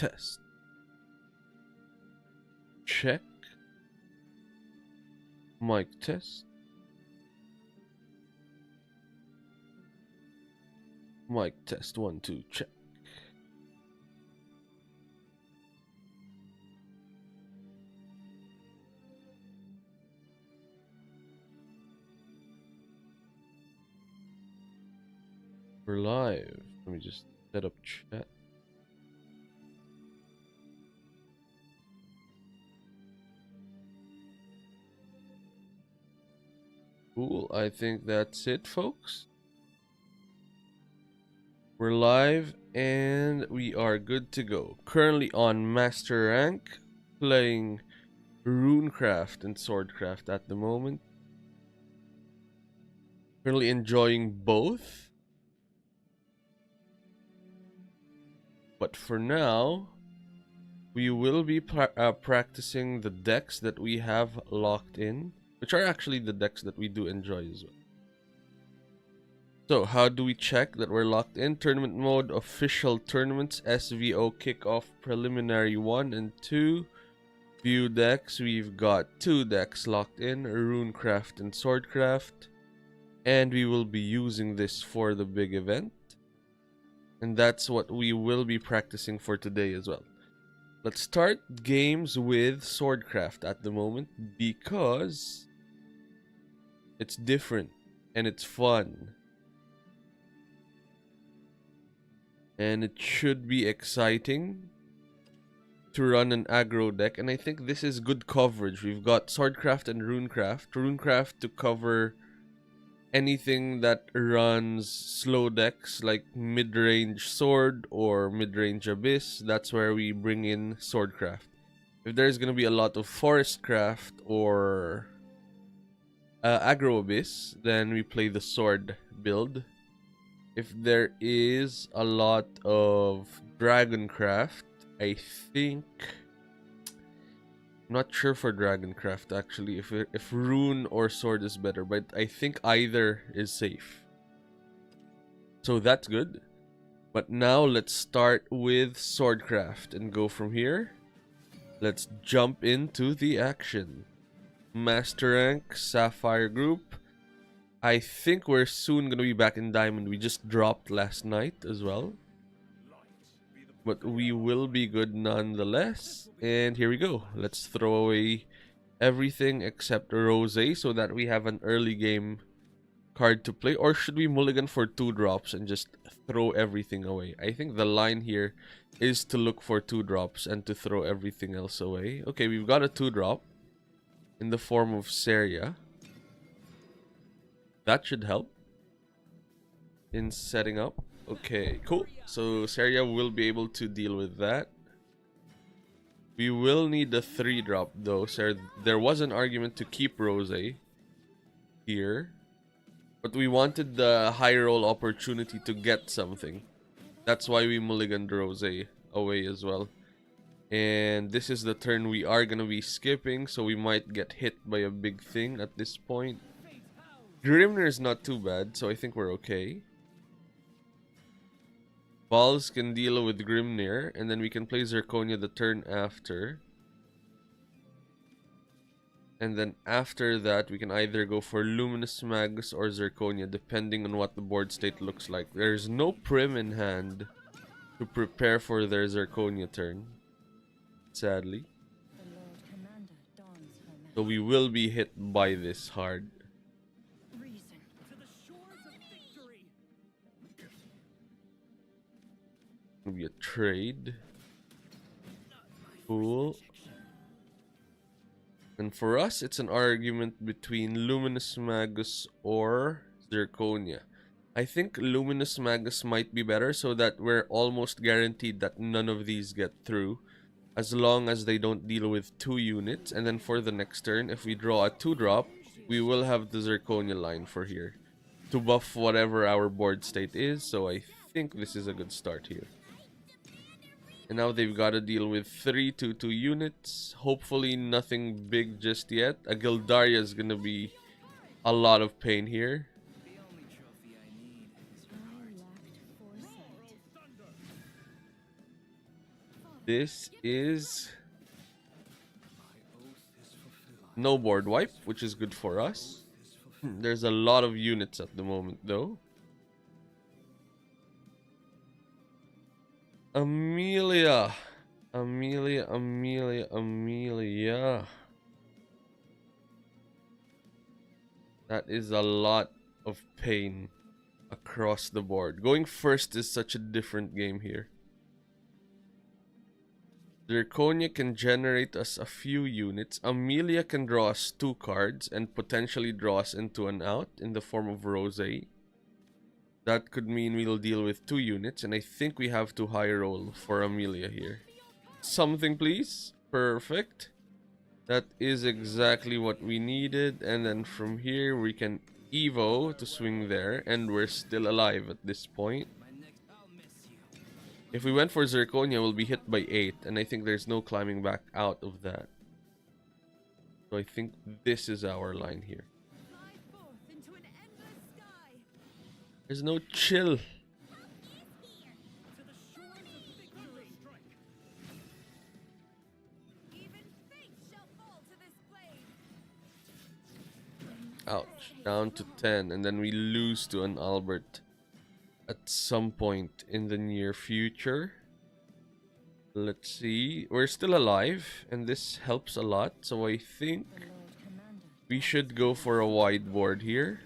test. Check. Mic test. Mic test 1 2 check. We're live. Let me just set up chat. Cool. I think that's it, folks. We're live and we are good to go. Currently on Master Rank, playing Runecraft and Swordcraft at the moment. Currently enjoying both. But for now, we will be practicing the decks that we have locked in, which are actually the decks that we do enjoy as well. So, how do we check that we're locked in? Tournament mode, official tournaments, SVO kickoff, preliminary 1 and 2. View decks, we've got 2 decks locked in, Runecraft and Swordcraft. And we will be using this for the big event. And that's what we will be practicing for today as well. Let's start games with Swordcraft at the moment because it's different and it's fun. And it should be exciting to run an aggro deck. And I think this is good coverage. We've got Swordcraft and Runecraft. Runecraft to cover anything that runs slow decks like mid-range Sword or mid-range Abyss. That's where we bring in Swordcraft. If there's going to be a lot of Forestcraft or aggro Abyss, then we play the Sword build. If there is a lot of Dragoncraft, I think... I'm not sure for Dragoncraft actually, if Rune or Sword is better, but I think either is safe. So that's good. But now let's start with Swordcraft and go from here. Let's jump into the action. Master Rank, Sapphire Group. I think we're soon going to be back in Diamond. We just dropped last night as well. But we will be good nonetheless. And here we go. Let's throw away everything except Rose so that we have an early game card to play. Or should we mulligan for 2 drops and just throw everything away? I think the line here is to look for 2 drops and to throw everything else away. Okay, we've got a 2 drop in the form of Seria. That should help in setting up. Okay, cool. So Seria will be able to deal with that. We will need a 3 drop though. So there was an argument to keep Rose here, but we wanted the high roll opportunity to get something. That's why we mulliganed Rose away as well. And this is the turn we are gonna be skipping, so we might get hit by a big thing at this point. Grimnir is not too bad, so I think we're okay. Balls can deal with Grimnir, and then we can play Zirconia the turn after. And then after that, we can either go for Luminous Magus or Zirconia, depending on what the board state looks like. There's no Prim in hand to prepare for their Zirconia turn, sadly. So we will be hit by this hard. Gonna be a trade. Cool. And for us, it's an argument between Luminous Magus or Zirconia. I think Luminous Magus might be better so that we're almost guaranteed that none of these get through, as long as they don't deal with 2 units. And then for the next turn, if we draw a 2 drop, we will have the Zirconia line for here to buff whatever our board state is. So I think this is a good start here. And now they've got to deal with 3 2/2 units. Hopefully nothing big just yet. A Gildaria is going to be a lot of pain here. This is no board wipe, which is good for us. There's a lot of units at the moment, though. Amelia. That is a lot of pain across the board. Going first is such a different game here. Zirconia can generate us a few units. Amelia can draw us 2 cards and potentially draw us into an out in the form of Rose. That could mean we'll deal with 2 units, and I think we have to high roll for Amelia here. Something, please. Perfect. That is exactly what we needed, and then from here we can Evo to swing there, and we're still alive at this point. If we went for Zirconia, we'll be hit by 8, and I think there's no climbing back out of that. So I think this is our line here. There's no chill. Ouch. Down to 10, and then we lose to an Albert at some point in the near future. Let's see. We're still alive, and this helps a lot, so I think we should go for a wide board here.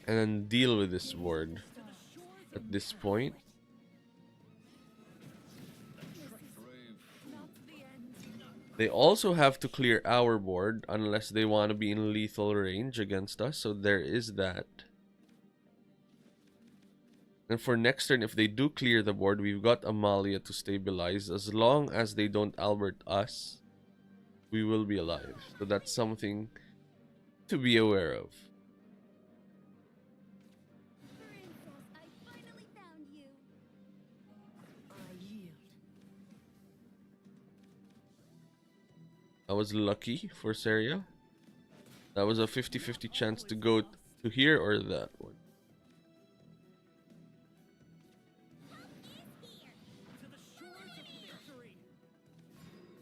And then deal with this board at this point. They also have to clear our board unless they want to be in lethal range against us, so there is that. And for next turn, if they do clear the board, we've got Amalia to stabilize. As long as they don't Albert us, we will be alive. So that's something to be aware of. I was lucky for Seria. That was a 50-50 chance to go to here or that one.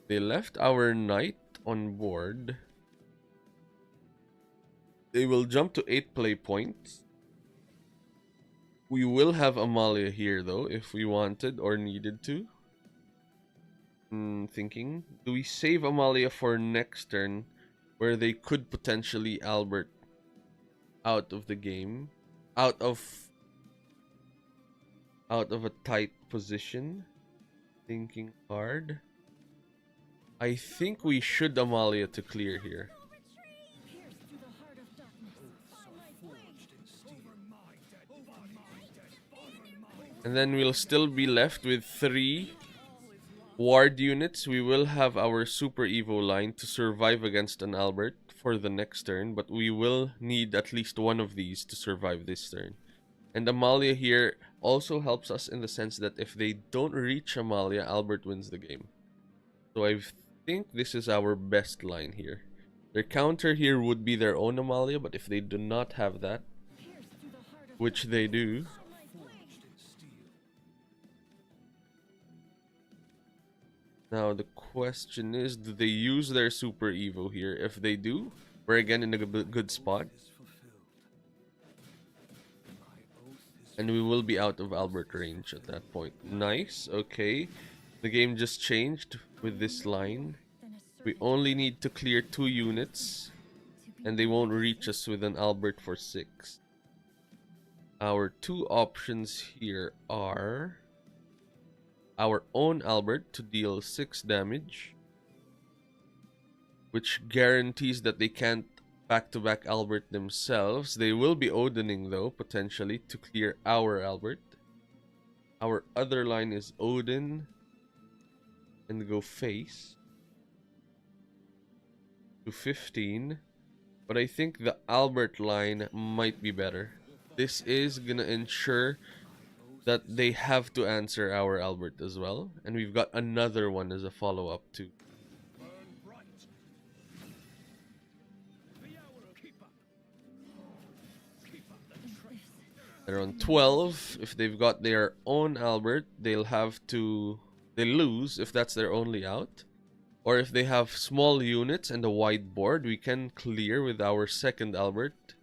They left our knight on board. They will jump to 8 play points. We will have Amalia here though if we wanted or needed to. Thinking, do we save Amalia for next turn where they could potentially Albert out of the game, out of a tight position? Thinking hard. I think we should Amalia to clear here. And then we'll still be left with 3 ward units. We will have our Super Evo line to survive against an Albert for the next turn, but we will need at least one of these to survive this turn. And Amalia here also helps us in the sense that if they don't reach Amalia, Albert wins the game. So I think this is our best line here. Their counter here would be their own Amalia, but if they do not have that, which they do, now the question is, do they use their Super Evo here? If they do, we're again in a good spot. And we will be out of Albert range at that point. Nice, okay. The game just changed with this line. We only need to clear 2 units, and they won't reach us with an Albert for 6. Our 2 options here are our own Albert to deal 6 damage, which guarantees that they can't back-to-back Albert themselves. They will be Odining though, potentially, to clear our Albert. Our other line is Odin and go face to 15, but I think the Albert line might be better. This is gonna ensure that they have to answer our Albert as well, and we've got another one as a follow-up too. They're on 12. If they've got their own Albert, they lose if that's their only out. Or if they have small units and a wide board, we can clear with our second Albert.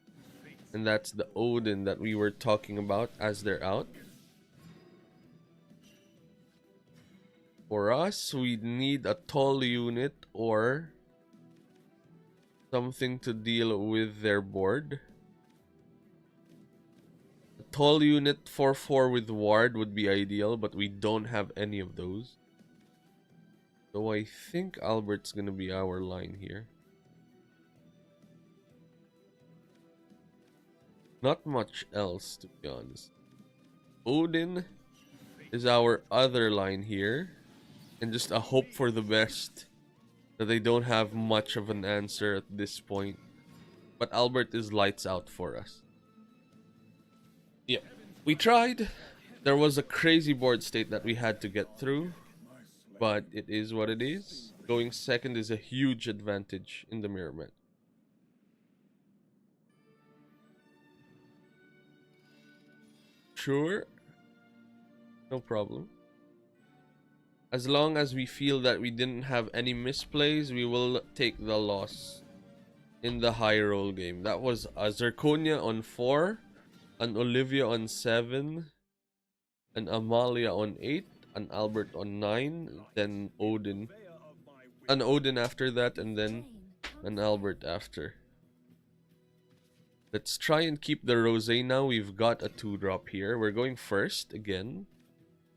And that's the Odin that we were talking about as their out. For us, we need a tall unit or something to deal with their board. A tall unit 4/4 with ward would be ideal, but we don't have any of those. So I think Albert's gonna be our line here. Not much else, to be honest. Odin is our other line here. And just a hope for the best that they don't have much of an answer at this point. But Albert is lights out for us. Yeah, we tried. There was a crazy board state that we had to get through. But it is what it is. Going second is a huge advantage in the mirror match. Sure. No problem. As long as we feel that we didn't have any misplays, we will take the loss in the high roll game. That was a Zirconia on 4, an Olivia on 7, an Amalia on 8, an Albert on 9, then Odin. An Odin after that, and then an Albert after. Let's try and keep the Rosé now. We've got a 2-drop here. We're going first again.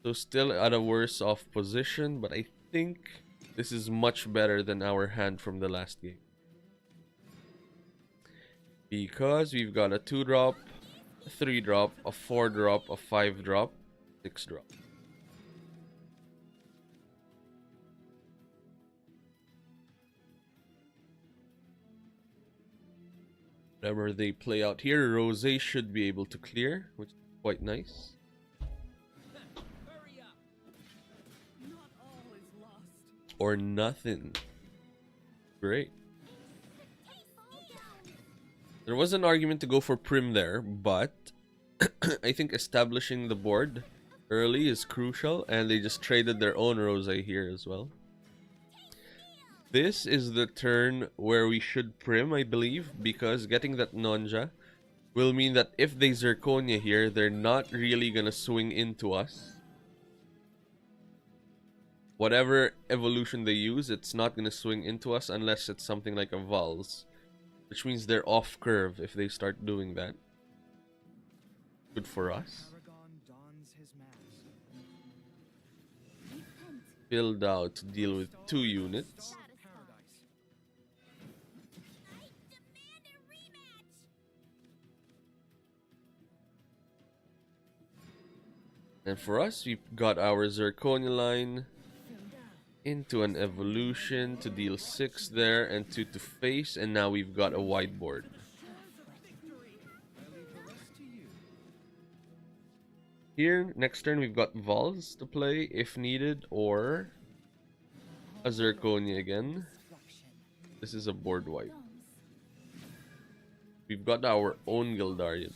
So still at a worse off position, but I think this is much better than our hand from the last game. Because we've got a 2-drop, a 3-drop, a 4-drop, a 5-drop, 6-drop. Whatever they play out here, Rosé should be able to clear, which is quite nice. Or nothing. Great. There was an argument to go for Prim there, but I think establishing the board early is crucial, and they just traded their own Rosé here as well. This is the turn where we should Prim, I believe, because getting that Nonja will mean that if they Zirconia here, they're not really gonna swing into us. Whatever evolution they use, it's not gonna swing into us unless it's something like a Vals, which means they're off curve if they start doing that. Good for us. Build out to deal with 2 units. And for us, we've got our Zirconia line into an evolution to deal 6 there and 2 to face, and now we've got a wide board. Here, next turn, we've got Vals to play if needed, or a Zirconia again. This is a board wipe. We've got our own Gildarian.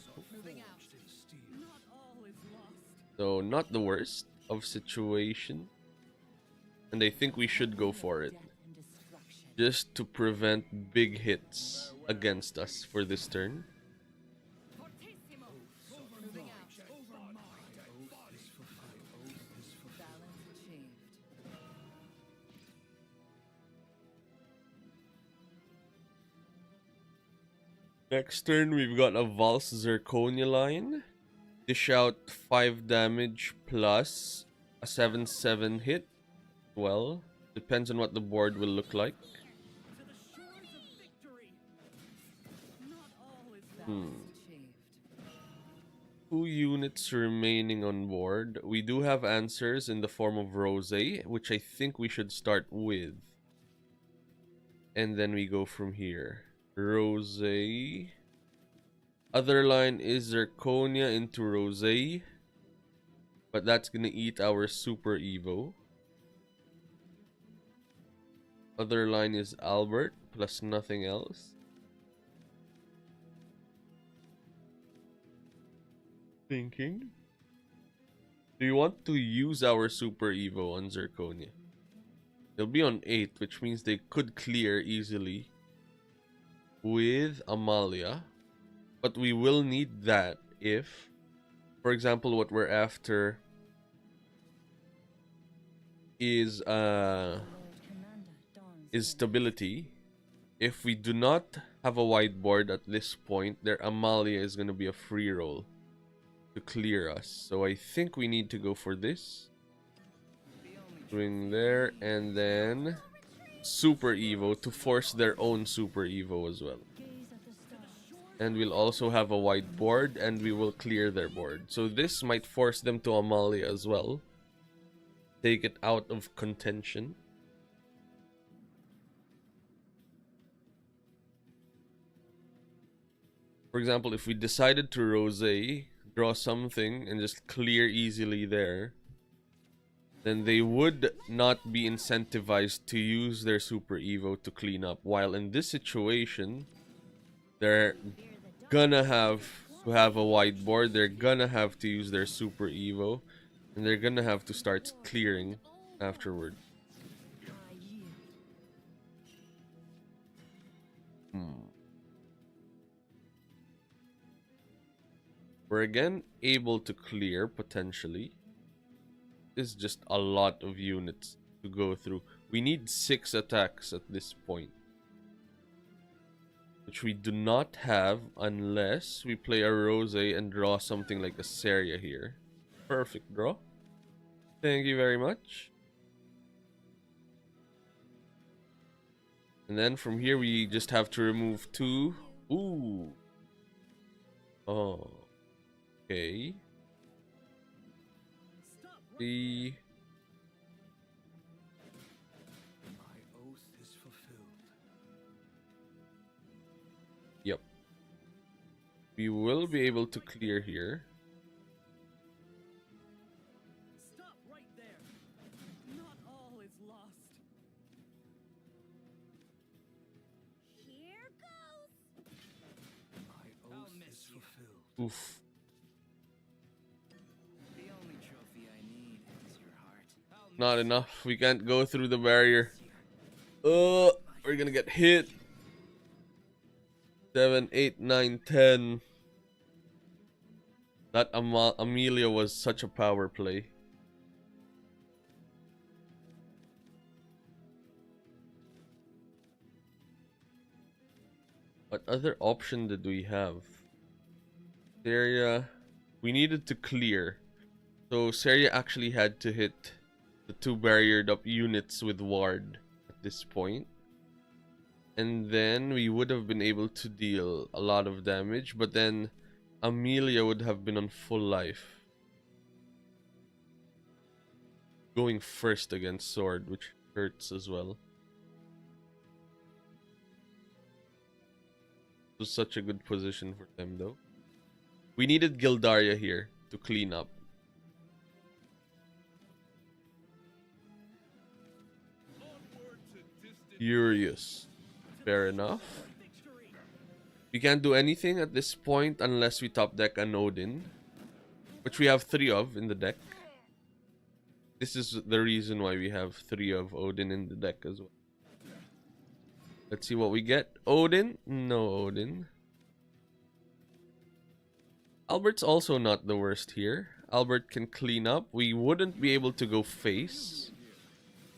So, not the worst of situation. And I think we should go for it. Just to prevent big hits against us for this turn. Next turn, we've got a Vals Zirconia line. Dish out 5 damage plus a 7/7 hit. Well, depends on what the board will look like. 2 units remaining on board. We do have answers in the form of Rosé, which I think we should start with. And then we go from here. Rosé. Other line is Zirconia into Rosé. But that's gonna eat our Super Evo. Other line is Albert plus nothing else. Thinking. Do you want to use our Super Evo on Zirconia? They'll be on 8, which means they could clear easily with Amalia. But we will need that if, for example, what we're after is stability. If we do not have a wide board at this point, their Amalia is going to be a free roll to clear us. So I think we need to go for this. Swing there, and then Super Evo to force their own Super Evo as well. And we'll also have a wide board, and we will clear their board. So this might force them to Amalia as well. Take it out of contention. For example, if we decided to Rosé, draw something, and just clear easily there, then they would not be incentivized to use their Super Evo to clean up. While in this situation, they're gonna have to have a wide board, they're gonna have to use their Super Evo, and they're gonna have to start clearing afterward. We're again able to clear potentially. It's just a lot of units to go through. We need 6 attacks at this point, which we do not have unless we play a Rosé and draw something like a Seria here. Perfect draw. Thank you very much. And then from here we just have to remove 2. Ooh. Oh. Okay. The Yep. We will be able to clear here. Stop right there. Not all is lost. Here goes. My oath is fulfilled. Oof. The only trophy I need is your heart. Not enough. We can't go through the barrier. We're gonna get hit. 7, 8, 9, 10. That Amelia was such a power play. What other option did we have? Seria. We needed to clear. So Seria actually had to hit the 2 barriered up units with Ward at this point. And then we would have been able to deal a lot of damage, but then Amelia would have been on full life. Going first against Sword, which hurts as well. It was such a good position for them though. We needed Gildaria here to clean up. Furious. Fair enough. We can't do anything at this point unless we top deck an Odin, which we have 3 of in the deck. This is the reason why we have 3 of Odin in the deck as well. Let's see what we get. Odin? No Odin. Albert's also not the worst here. Albert can clean up. We wouldn't be able to go face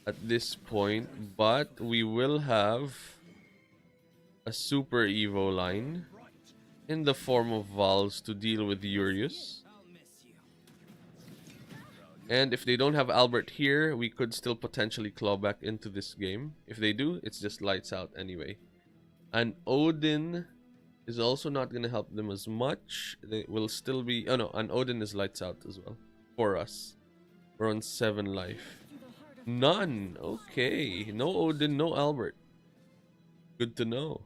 at this point, but we will have a Super Evo line in the form of Vals to deal with Urius. And if they don't have Albert here, we could still potentially claw back into this game. If they do, it's just lights out anyway. And Odin is also not going to help them as much. They will still be... Oh no, and Odin is lights out as well. For us. We're on 7 life. None! Okay. No Odin, no Albert. Good to know.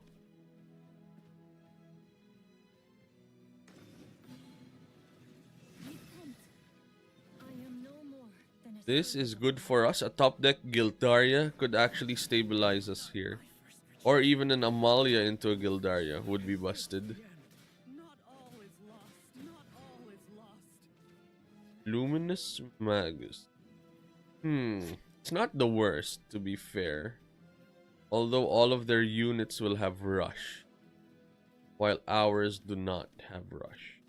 This is good for us. A top deck Gildaria could actually stabilize us here. Or even an Amalia into a Gildaria would be busted. Not all is lost. Not all is lost. Luminous Magus. It's not the worst, to be fair. Although all of their units will have rush, while ours do not have rush.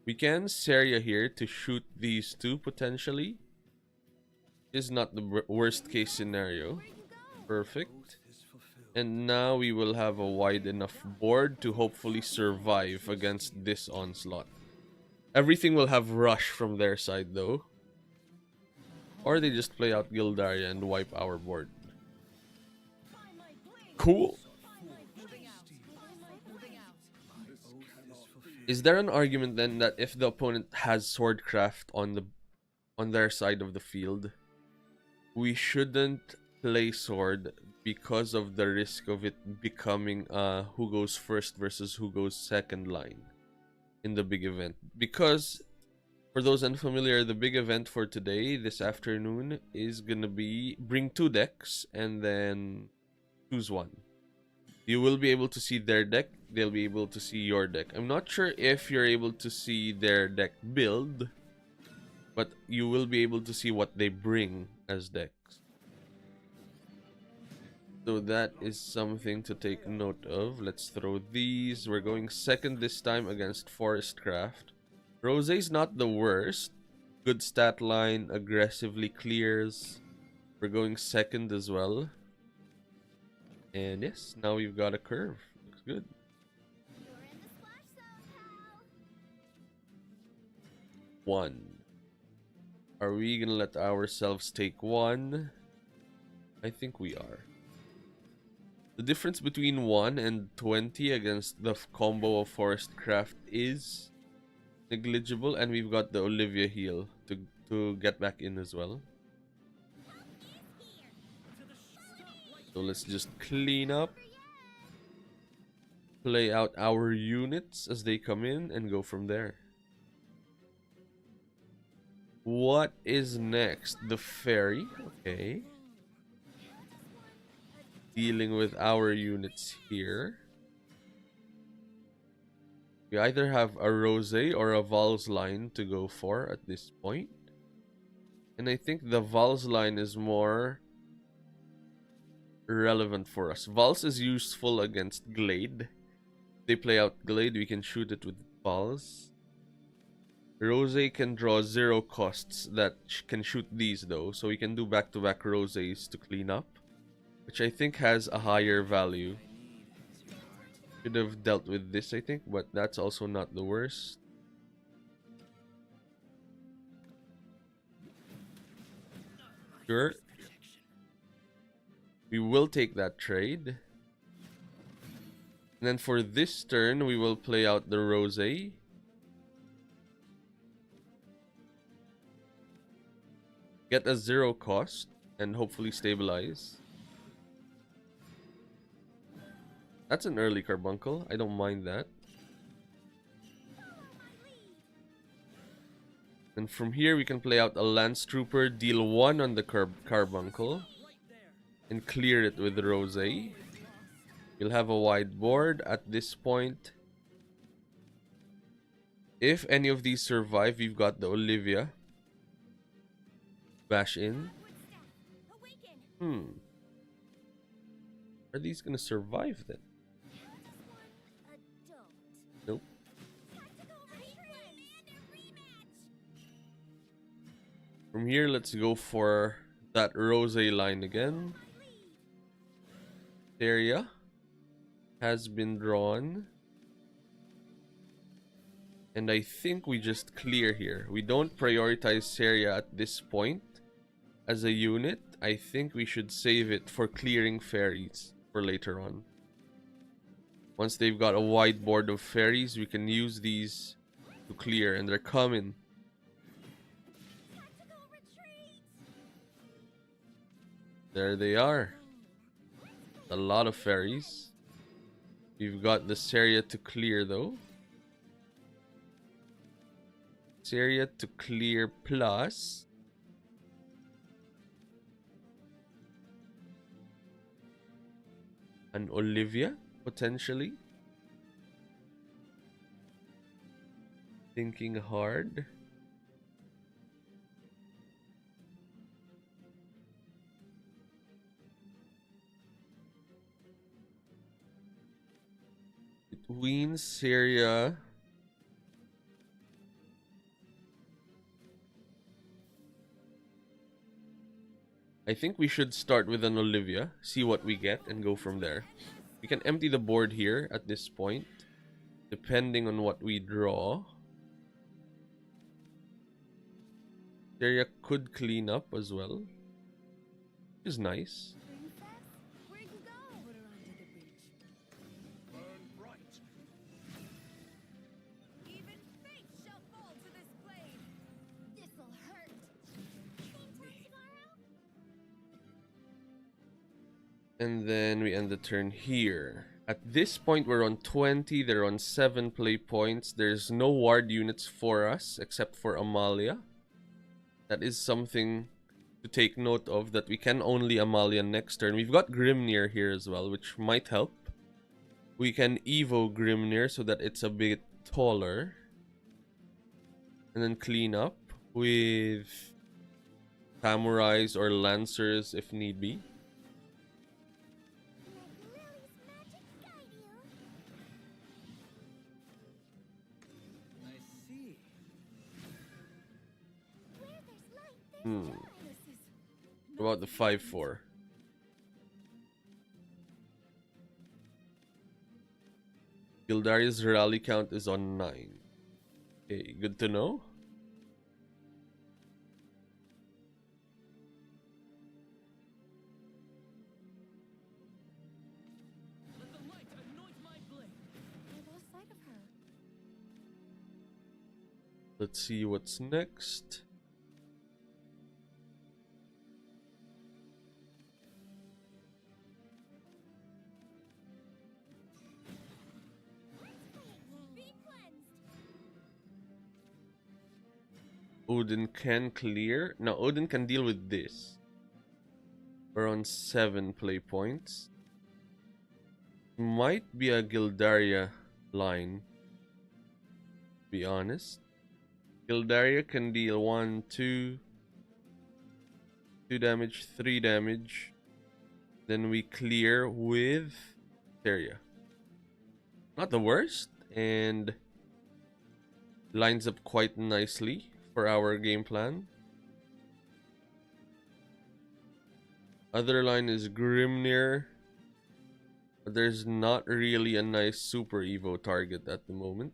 We can Seria here to shoot these two potentially. Is not the worst case scenario. Perfect. And now we will have a wide enough board to hopefully survive against this onslaught. Everything will have rush from their side though. Or they just play out Gildaria and wipe our board. Cool. Is there an argument then that if the opponent has Swordcraft on their side of the field, we shouldn't play Sword because of the risk of it becoming who goes first versus who goes second line in the big event? Because for those unfamiliar, the big event for today, this afternoon, is gonna be bring 2 decks and then choose one. You will be able to see their deck, they'll be able to see your deck. I'm not sure if you're able to see their deck build, but you will be able to see what they bring as decks. So that is something to take note of. Let's throw these. We're going second this time against Forestcraft. Rosé's not the worst. Good stat line, aggressively clears. We're going second as well. And yes, now we've got a curve. Looks good. One. Are we gonna let ourselves take one? I think we are. The difference between 1 and 20 against the combo of Forestcraft is negligible, and we've got the Olivia heal to get back in as well. So let's just clean up, play out our units as they come in, and go from there. What is next? The fairy. Okay. Dealing with our units here. We either have a Rosé or a Val's line to go for at this point. And I think the Val's line is more relevant for us. Val's is useful against Glade. They play out Glade, we can shoot it with Val's. Rosé can draw 0 costs that can shoot these though, so we can do back-to-back Rosés to clean up, which I think has a higher value. Should have dealt with this, I think, but that's also not the worst. Sure. We will take that trade. And then for this turn, we will play out the Rosé. Get a 0 cost and hopefully stabilize. That's an early carbuncle. I don't mind that. And from here we can play out a Lance Trooper, deal 1 on the carbuncle, and clear it with Rosé. You'll have a wide board at this point. If any of these survive, we've got the Olivia. Bash in. Are these gonna survive then? Nope. From here, let's go for that Rosé line again. Area has been drawn. And I think we just clear here. We don't prioritize Seria at this point as a unit. I think we should save it for clearing fairies for later on. Once they've got a wide board of fairies, we can use these to clear, and they're coming. There they are. A lot of fairies. We've got the Seria to clear though. Seria to clear plus an Olivia potentially. Thinking hard. Between Syria. I think we should start with an Olivia, see what we get, and go from there. We can empty the board here at this point, depending on what we draw. Syria could clean up as well, which is nice. Where'd you go? Put her under the bridge. Burn bright. Even fate shall fall to this blade. This'll hurt. Same time tomorrow? And then we end the turn here. At this point, we're on 20. They're on 7 play points. There's no ward units for us except for Amalia. That is something to take note of, that we can only Amalia next turn. We've got Grimnir here as well, which might help. We can Evo Grimnir so that it's a bit taller. And then clean up with samurais or lancers if need be. I see. What about the 5-4? Gildaria's rally count is on 9. Okay, good to know. Let the light anoint my blade. I lost sight of her. Let's see what's next. Be cleansed. Odin can clear. Now Odin can deal with this. We're on 7 play points. Might be a Gildaria line, to be honest. Gildaria can deal 1, 2 damage, 3 damage. Then we clear with Theria. Not the worst, and lines up quite nicely for our game plan. Other line is Grimnir, but there's not really a nice Super Evo target at the moment.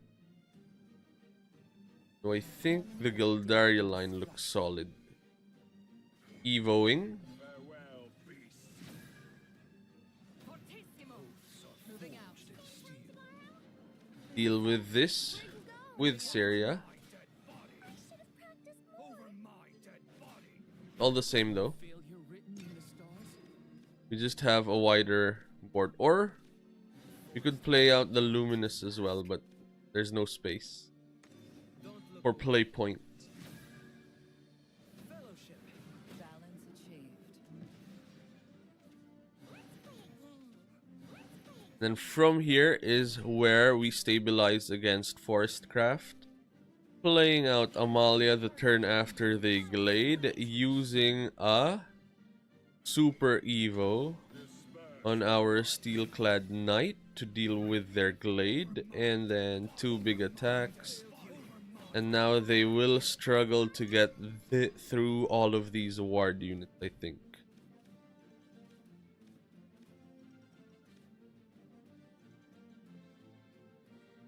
So I think the Gildaria line looks solid. Evoing. Farewell, beast. Fortissimo. Moving out. Deal with this with Syria. My dead body. I should have practiced more. Over my dead body. All the same though. Failure written in the stars. We just have a wider board. Or we could play out the Luminous as well, but there's no space Don't look. for play point. Fellowship. Balance achieved. Then from here is where we stabilize against Forestcraft. Playing out Amalia the turn after they glade, using a Super Evo on our Steel-clad Knight to deal with their glade, and then 2 big attacks. And now they will struggle to get through all of these ward units, I think.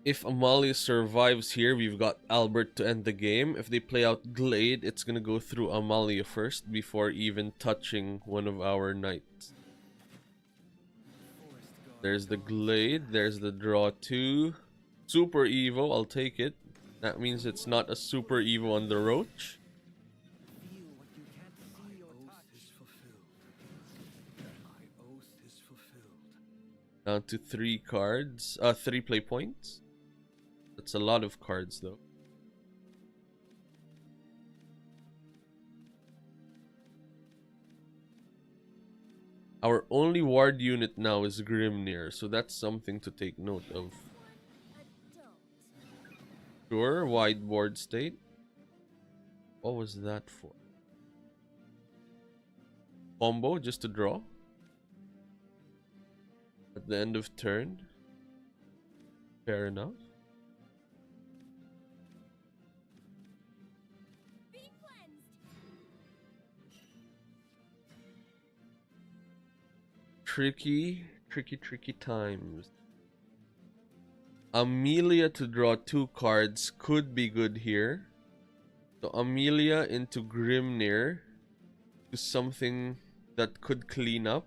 If Amalia survives here, we've got Albert to end the game. If they play out Glade, it's gonna go through Amalia first before even touching one of our knights. There's the Glade, there's the draw 2. Super Evo, I'll take it. That means it's not a Super Evo on the Roach. Feel what you can't see or touch. Is fulfilled. My oath is fulfilled. Down to 3 cards. 3 play points. That's a lot of cards though. Our only ward unit now is Grimnir, so that's something to take note of. Sure, wide board state. What was that for? Combo just to draw? At the end of turn? Fair enough. Be cleansed. Tricky times. Amelia to draw 2 cards could be good here. So Amelia into Grimnir to something that could clean up.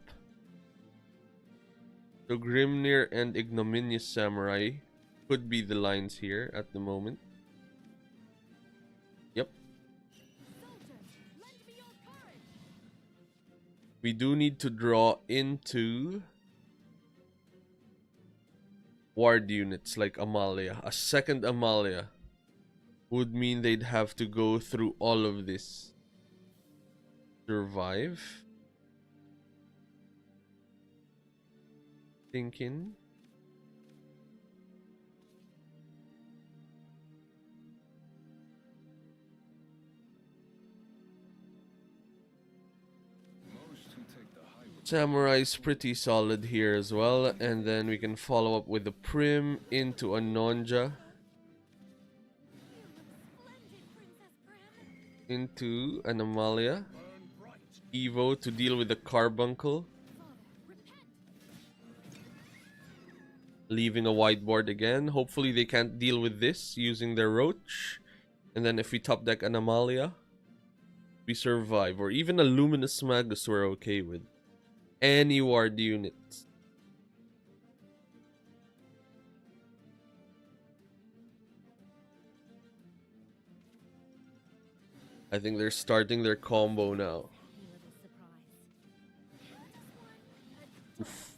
So Grimnir and Ignominious Samurai could be the lines here at the moment. Yep. Soldiers, lend me your courage. We do need to draw into ward units like Amalia. A second Amalia would mean they'd have to go through all of this. Survive. Thinking. Samurai's pretty solid here as well, and then we can follow up with the Prim into a Nonja, Splendid, Princess Prim. into an Amalia, Evo to deal with the Carbuncle, leaving a whiteboard again. Hopefully they can't deal with this using their Roach, and then if we top deck an Amalia, we survive, or even a Luminous Magus we're okay with. Any ward units. I think they're starting their combo now. Oof.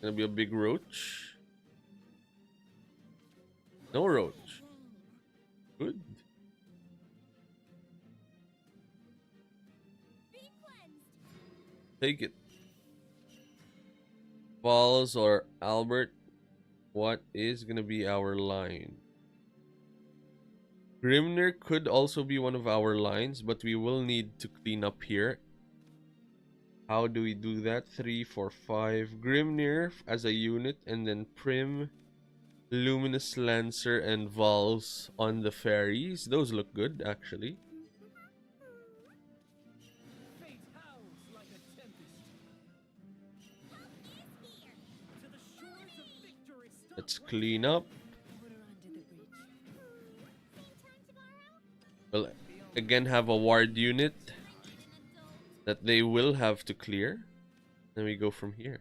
Gonna be a big Roach. No Roach. Good. Take it. Falls or Albert, what is gonna be our line? Grimnir could also be one of our lines, but we will need to clean up here. How do we do that? 3, 4, 5. Grimnir as a unit, and then Prim, Luminous Lancer, and Vals on the fairies. Those look good, actually. Fate howls like a tempest. To the shores of victory still Let's clean up. We'll again have a ward unit that they will have to clear. Then we go from here.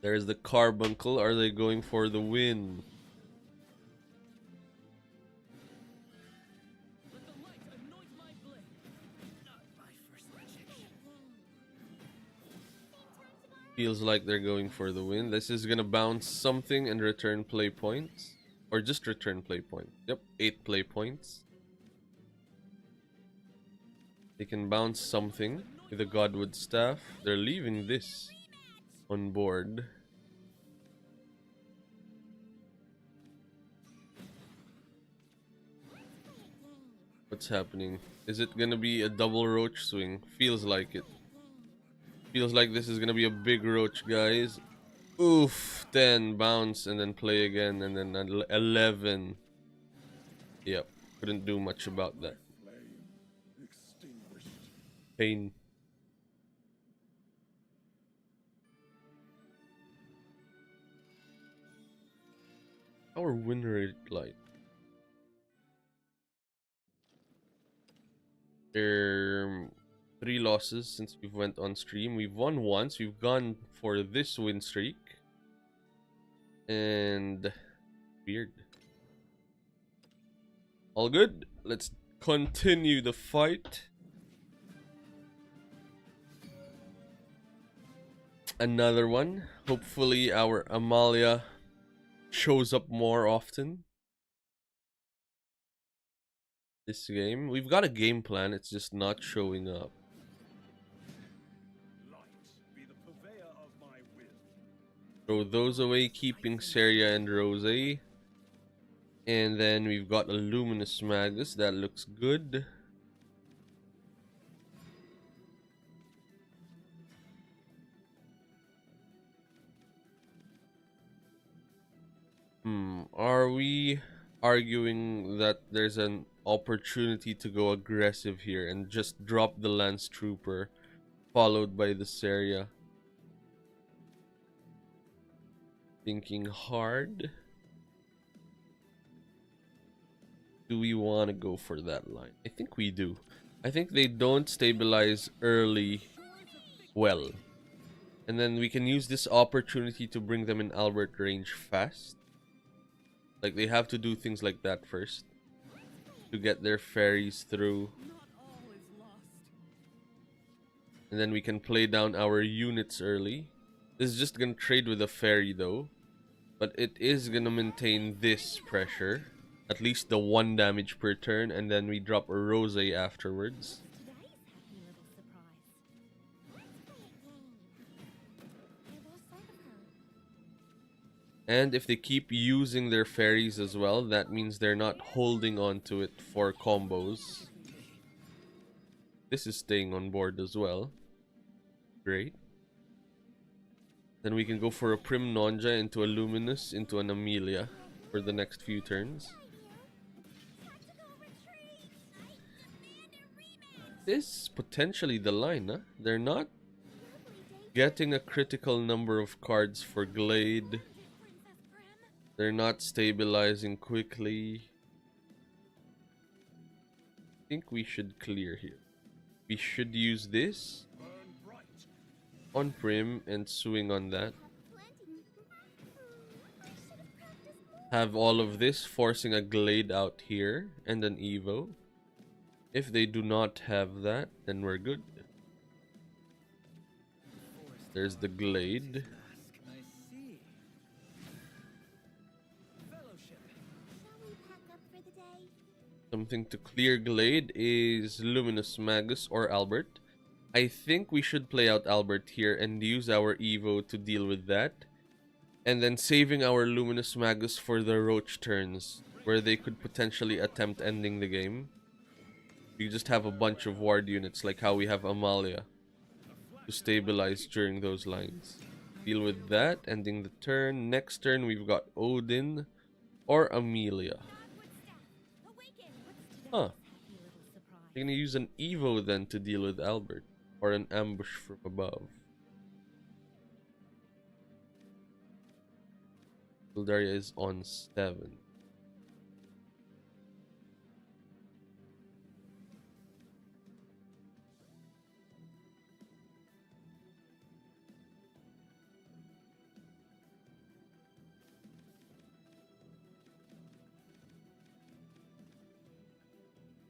There's the Carbuncle. Are they going for the win? let the light anoint my blade. Not my first rejection. Feels like they're going for the win. This is gonna bounce something and return play points. Or just return play points. Yep, 8 play points. They can bounce something with a Godwood Staff. They're leaving this on board. What's happening? Is it gonna be a double Roach swing? Feels like it. Feels like this is gonna be a big Roach, guys. Oof, 10 bounce and then play again, and then 11. Yep, couldn't do much about that. Pain. Our win rate like there 3 losses since we've went on stream. We've won once. We've gone for this win streak. And weird. All good. Let's continue the fight. Another one. Hopefully our Amalia shows up more often this game. We've got a game plan, it's just not showing up. Light be the purveyor of my will. Throw those away, keeping Seria and Rose. And then we've got a Luminous Magus, that looks good. Are we arguing that there's an opportunity to go aggressive here and just drop the Lance Trooper followed by the Seria? Thinking hard. Do we want to go for that line? I think we do. I think they don't stabilize early well. And then we can use this opportunity to bring them in Albert range fast. Like, they have to do things like that first to get their fairies through. And then we can play down our units early. This is just gonna trade with a fairy though. But it is gonna maintain this pressure. At least the 1 damage per turn. And then we drop a Rose afterwards. And if they keep using their fairies as well, that means they're not holding on to it for combos. This is staying on board as well. Great. Then we can go for a Prim Nonja into a Luminous into an Amelia for the next few turns. This is potentially the line, huh? They're not getting a critical number of cards for Glade. They're not stabilizing quickly. I think we should clear here. We should use this on Prim and swing on that. Have all of this, forcing a Glade out here and an Evo. If they do not have that, then we're good. There's the Glade. Something to clear Glade is Luminous Magus or Albert. I think we should play out Albert here and use our Evo to deal with that. And then saving our Luminous Magus for the Roach turns, where they could potentially attempt ending the game. We just have a bunch of ward units like how we have Amalia to stabilize during those lines. Deal with that, ending the turn. Next turn we've got Odin or Amelia. Huh. You're gonna use an Evo then to deal with Albert. Or an ambush from above. Gildaria is on 7.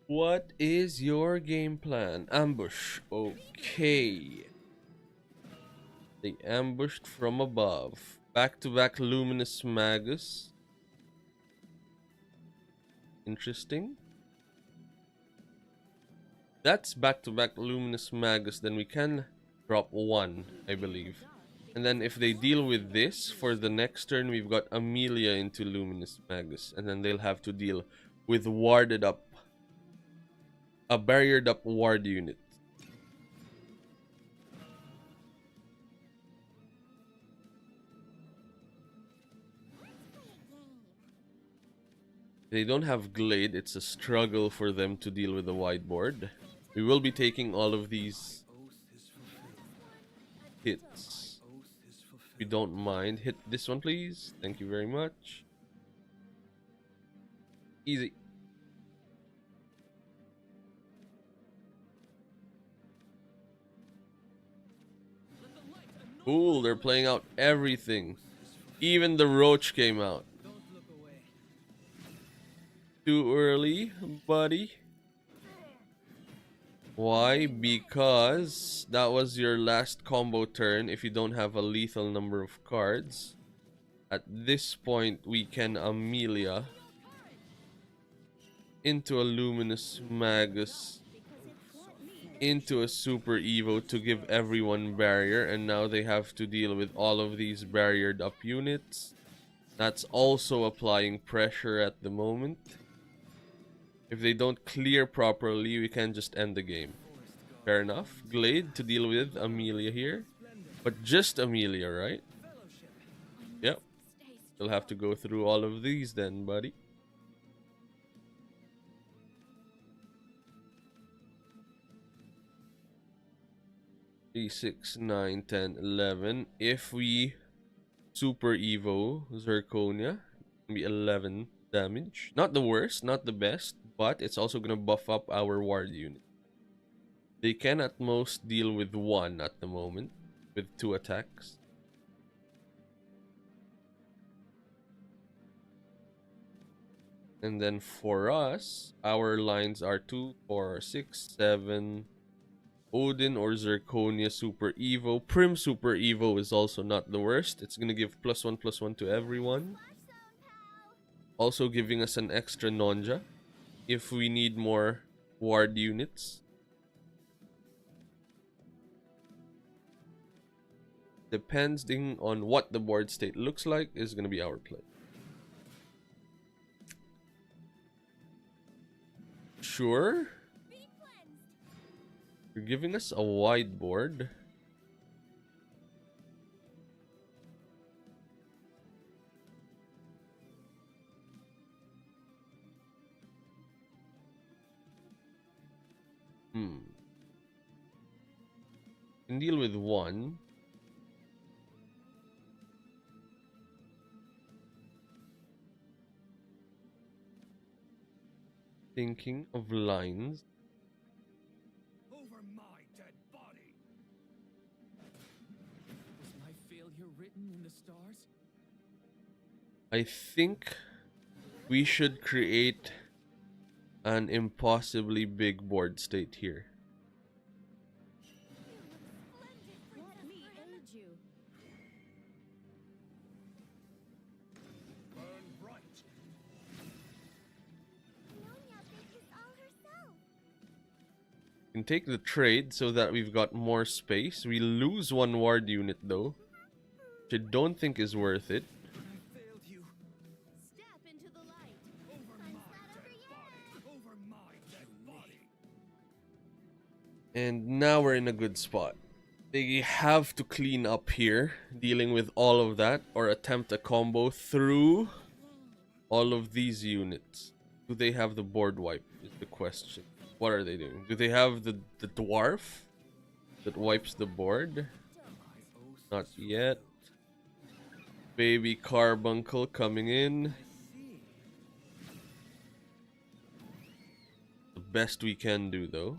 What is your game plan? Ambush. Okay. They ambushed from above. Back-to-back Luminous Magus. Interesting. That's back-to-back Luminous Magus. Then we can drop 1, I believe. And then if they deal with this, for the next turn, we've got Amelia into Luminous Magus. And then they'll have to deal with warded up. A barriered up ward unit. They don't have Glade. It's a struggle for them to deal with the wide board. We will be taking all of these hits. If you don't mind, hit this one please. Thank you very much. Easy. Cool, they're playing out everything. Even the Roach came out. Too early, buddy. Why? Because that was your last combo turn if you don't have a lethal number of cards. At this point, we can Amelia into a Luminous Magus, into a Super Evo to give everyone barrier, and now they have to deal with all of these barriered up units. That's also applying pressure at the moment. If they don't clear properly, we can just end the game. Fair enough. Glade to deal with Amelia here. But just Amelia, right? Yep. You'll have to go through all of these then, buddy. Three, 6, 9, 10, 11. If we Super Evo Zirconia, it'll be 11 damage. Not the worst, not the best, but it's also gonna buff up our ward unit. They can at most deal with 1 at the moment, with 2 attacks. And then for us, our lines are 2, 4, 6, 7. Odin or Zirconia Super Evo. Prim Super Evo is also not the worst. It's gonna give +1/+1 to everyone. Also giving us an extra Nonja if we need more ward units. Depending on what the board state looks like is gonna be our play. Sure. You're giving us a wide board. Can deal with 1. Thinking of lines. Over my dead body. Was my failure written in the stars? I think we should create an impossibly big board state here. Let me aid you. Burn bright. Nyonya baked this all herself. We can take the trade so that we've got more space. We lose 1 ward unit though, which I don't think is worth it. I failed you. Step into the light. Over I'm my not over dead yet. body. Over my dead body. And now we're in a good spot. They have to clean up here, dealing with all of that, or attempt a combo through all of these units. Do they have the board wipe is the question. What are they doing? Do they have the dwarf that wipes the board? Not yet. Baby Carbuncle coming in. The best we can do though.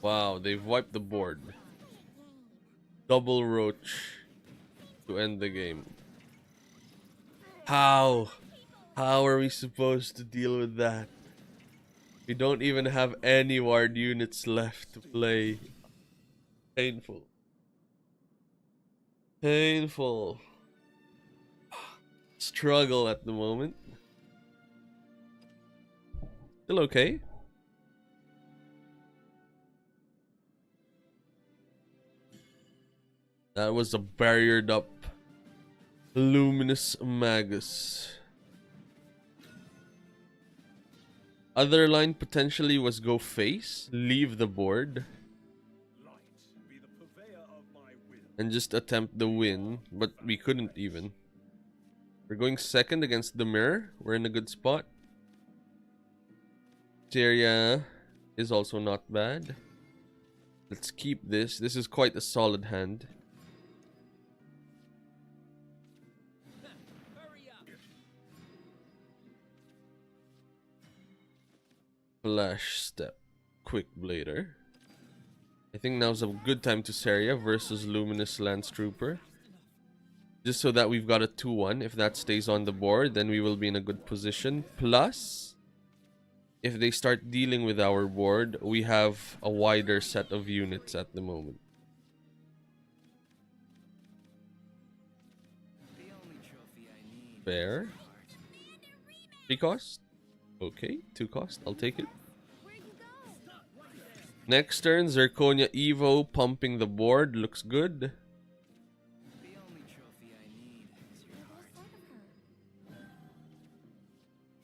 Wow, they've wiped the board. Double Roach to end the game. How? How are we supposed to deal with that? We don't even have any ward units left to play. Painful. Painful. Struggle at the moment. Still okay. That was a barriered up Luminous Magus. Other line potentially was go face, leave the board, Light be the purveyor of my will. and just attempt the win, but we couldn't even. We're going second against the mirror. We're in a good spot. Syria is also not bad. Let's keep this. This is quite a solid hand. Hurry up! Flash step. Quick blader. I think now's a good time to Saria versus Luminous Lance Trooper. Just so that we've got a 2-1. If that stays on the board, then we will be in a good position. Plus, if they start dealing with our board, we have a wider set of units at the moment. Fair. 3 cost? Okay, 2 cost. I'll take it. Where'd you go? Next turn, Zirconia Evo pumping the board. Looks good. The only trophy I need is your heart.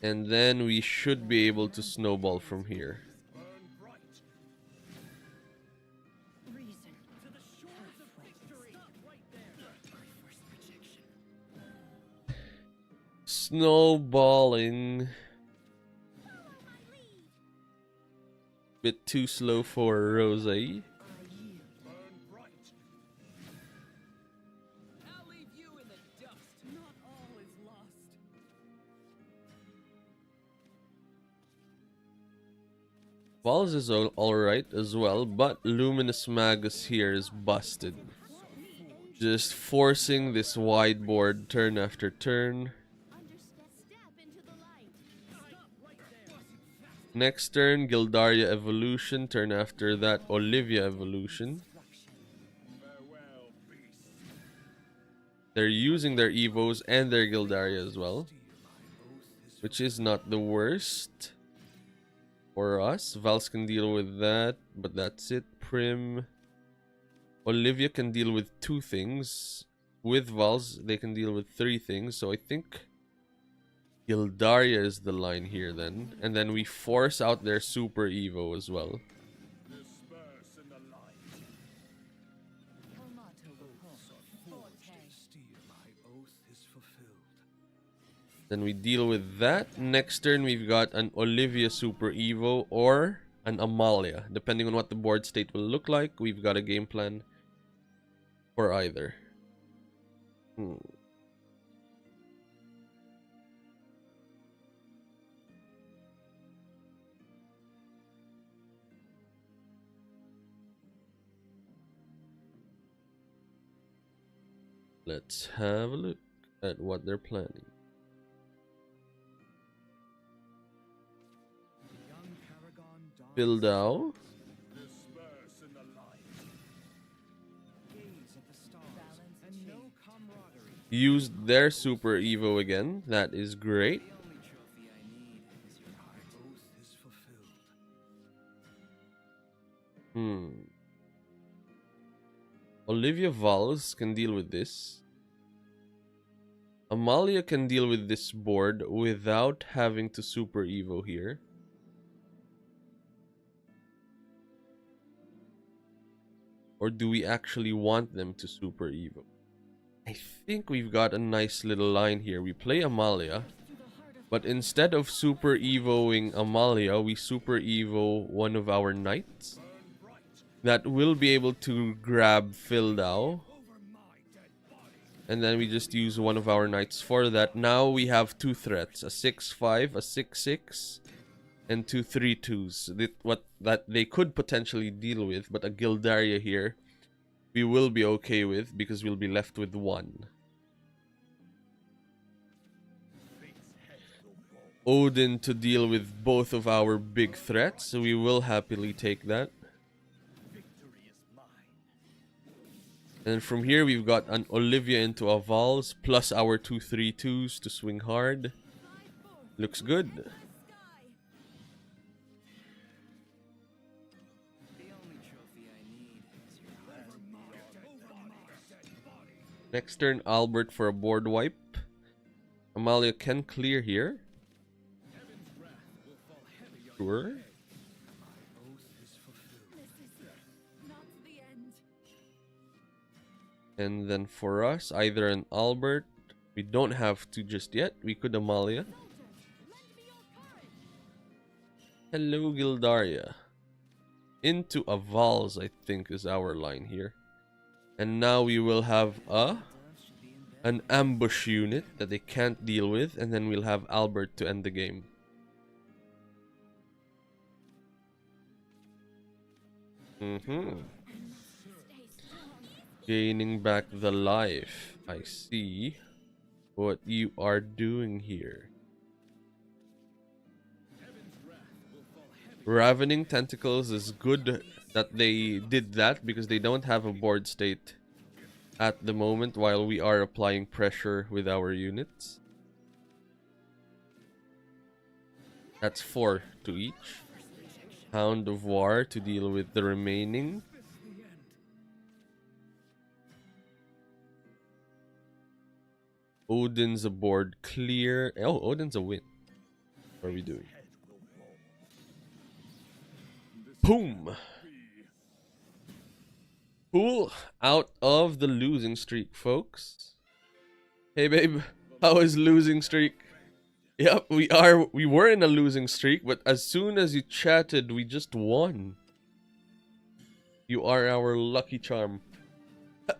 And then we should be able to snowball from here. Burn bright. Reason. To the shores of victory. Stop right there. My first projection. Snowballing. Follow my lead. Bit too slow for Rose. Burn bright. I'll leave you in the dust. Not all is lost. Balls is alright as well, but Luminous Magus here is busted. Just forcing this wide board turn after turn. Step into the light. Next turn, Gildaria Evolution. Turn after that, Olivia Evolution. Farewell, beast. They're using their Evos and their Gildaria as well, Steal my oath is which is not the worst for us. Vals can deal with that, but that's it. Prim. Olivia can deal with 2 things. With Vals, they can deal with 3 things. So I think Gildaria is the line here then. And then we force out their Super Evo as well. disperse in the light. Steal my oath is fulfilled. Then we deal with that. Next turn, we've got an Olivia Super Evo or an Amalia. Depending on what the board state will look like, we've got a game plan for either. Let's have a look at what they're planning. Young Paragon dons Bildao disperse in the light. Gaze at the stars and no camaraderie. used their Super Evo again. That is great. The only trophy I need is your heart. Oath is fulfilled. Olivia Vals can deal with this. Amalia can deal with this board without having to Super Evo here. Or do we actually want them to Super Evo? I think we've got a nice little line here. We play Amalia, but instead of Super Evoing Amalia, we Super Evo one of our knights that will be able to grab Fildao. And then we just use one of our knights for that. Now we have 2 threats, a 6/5, a 6/6, and 2 3/2s. What that they could potentially deal with, but a Gildaria here we will be okay with because we'll be left with 1. Odin to deal with both of our big threats, so we will happily take that. And from here, we've got an Olivia into a Vals, plus our 2 3/2s to swing hard. Looks good. The only trophy I need is your heart. Next turn, Albert for a board wipe. Amalia can clear here. Sure. Oath is fulfilled. This is not the end. And then for us, either an Albert. We don't have to just yet. We could Amalia. Lend me your courage. Hello, Gildaria. Into a Vals, I think, is our line here. And now we will have an ambush unit that they can't deal with. And then we'll have Albert to end the game. Gaining back the life. I see what you are doing here. Ravening Tentacles is good that they did that because they don't have a board state at the moment while we are applying pressure with our units. That's 4 to each. Hound of War to deal with the remaining. Odin's a board clear. Oh, Odin's a win. What are we doing? Boom! Cool. Out of the losing streak, folks. Hey, babe. How is losing streak? Yep, we were in a losing streak, but as soon as you chatted, we just won. You are our lucky charm.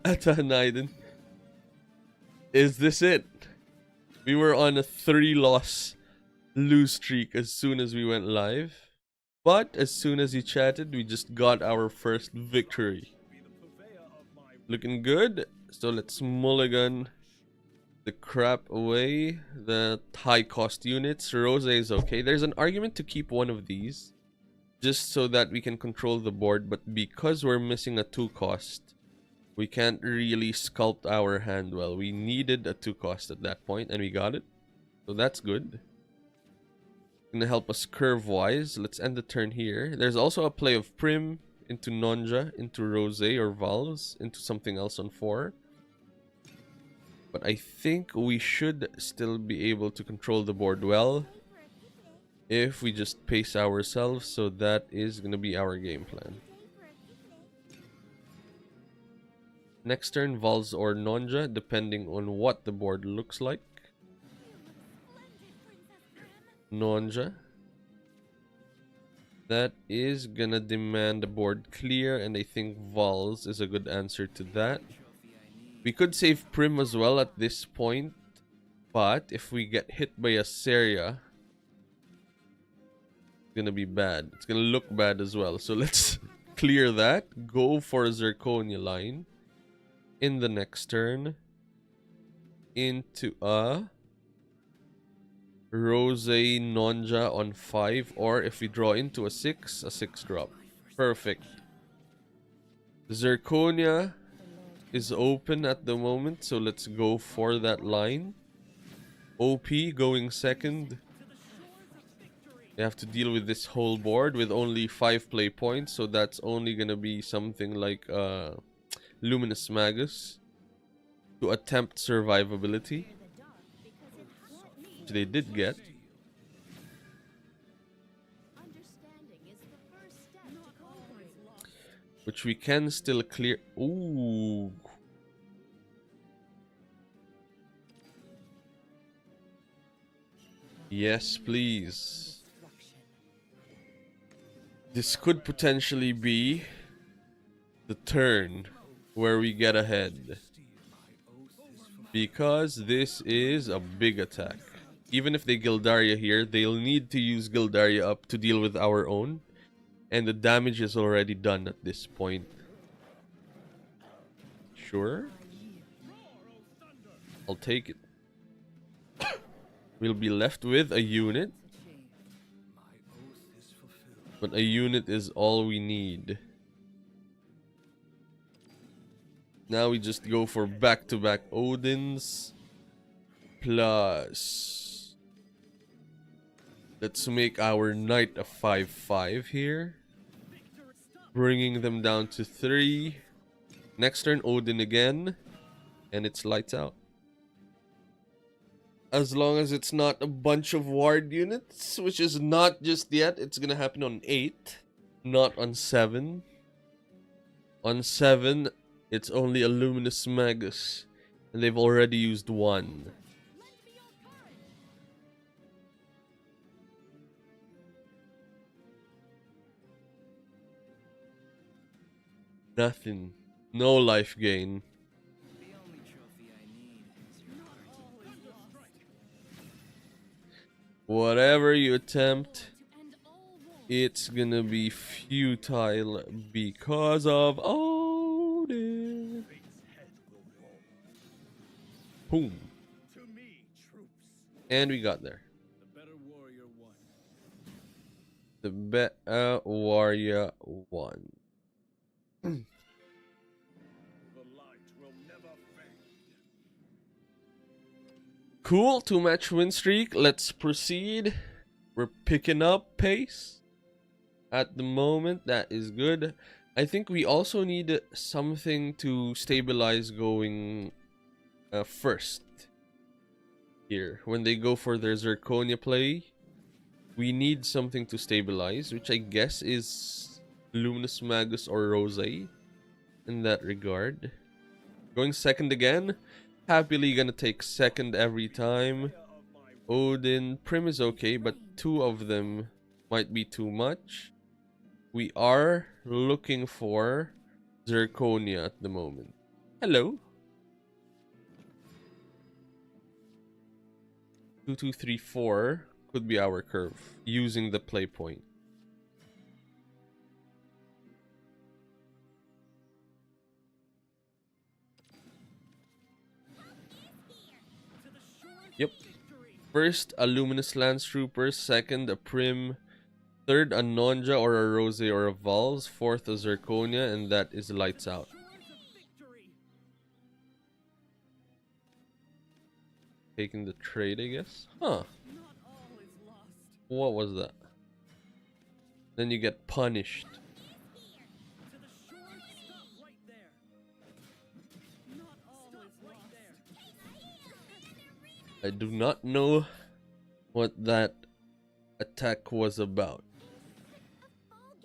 Atanaiden. Is this it? We were on a 3-loss lose streak as soon as we went live. But as soon as you chatted, we just got our first victory. Looking good. So let's mulligan the crap away. The high cost units. Rose is okay. There's an argument to keep one of these, just so that we can control the board. But because we're missing a 2 cost, we can't really sculpt our hand well. We needed a 2 cost at that point, and we got it. So that's good. Gonna help us curve wise. Let's end the turn here. There's also a play of Prim into Nonja, into Rose or Vals, into something else on 4. But I think we should still be able to control the board well if we just pace ourselves. So that is gonna be our game plan. Next turn, Vals or Nonja, depending on what the board looks like. Nonja. That is gonna demand a board clear, and I think Vals is a good answer to that. We could save Prim as well at this point, but if we get hit by a Seria, it's gonna be bad. It's gonna look bad as well. So let's clear that. Go for a Zirconia line in the next turn into a Rose Nonja on 5, or if we draw into a 6 drop. Perfect. Zirconia is open at the moment, so let's go for that line. OP going second. You have to deal with this whole board with only 5 play points, so that's only gonna be something like Luminous Magus to attempt survivability, which they did get. Which we can still clear. Ooh. Yes, please. This could potentially be the turn where we get ahead, because this is a big attack. Even if they Gildaria here, they'll need to use Gildaria up to deal with our own, and the damage is already done at this point. Sure, I'll take it. We'll be left with a unit, but a unit is all we need. Now we just go for back-to-back Odins. Plus, let's make our knight a 5/5 here, bringing them down to 3. Next turn, Odin again, and it's lights out. As long as it's not a bunch of ward units, which is not just yet. It's gonna happen on 8, not on 7. On 7, it's only a Luminous Magus, and they've already used 1. Nothing. No life gain. Whatever you attempt, it's gonna be futile because of Odin. Boom. And we got there. The better warrior won. Cool, 2-match win streak. Let's proceed. We're picking up pace at the moment. That is good. I think we also need something to stabilize going first here. When they go for their Zirconia play, we need something to stabilize, which I guess is Luminous Magus or Rose in that regard. Going second again. Happily gonna take second every time. Odin, Prim is okay, but two of them might be too much. We are looking for Zirconia at the moment. Hello. 2, 2, 3, 4 could be our curve using the play point. Yep. First, a Luminous Lance Trooper. Second, a Prim. Third, a Nonja or a Rose or a Valves. Fourth, a Zirconia, and that is lights out. Taking the trade, I guess. Huh. What was that? Then you get punished. I do not know what that attack was about.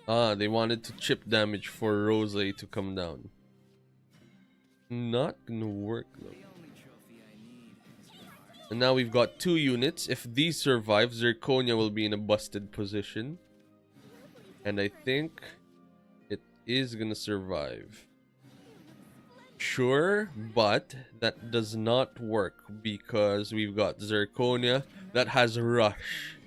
Ah, they wanted to chip damage for Rose to come down. Not gonna work though. And now we've got 2 units. If these survive, Zirconia will be in a busted position. And I think it is gonna survive. Sure, but that does not work because we've got Zirconia that has Rush.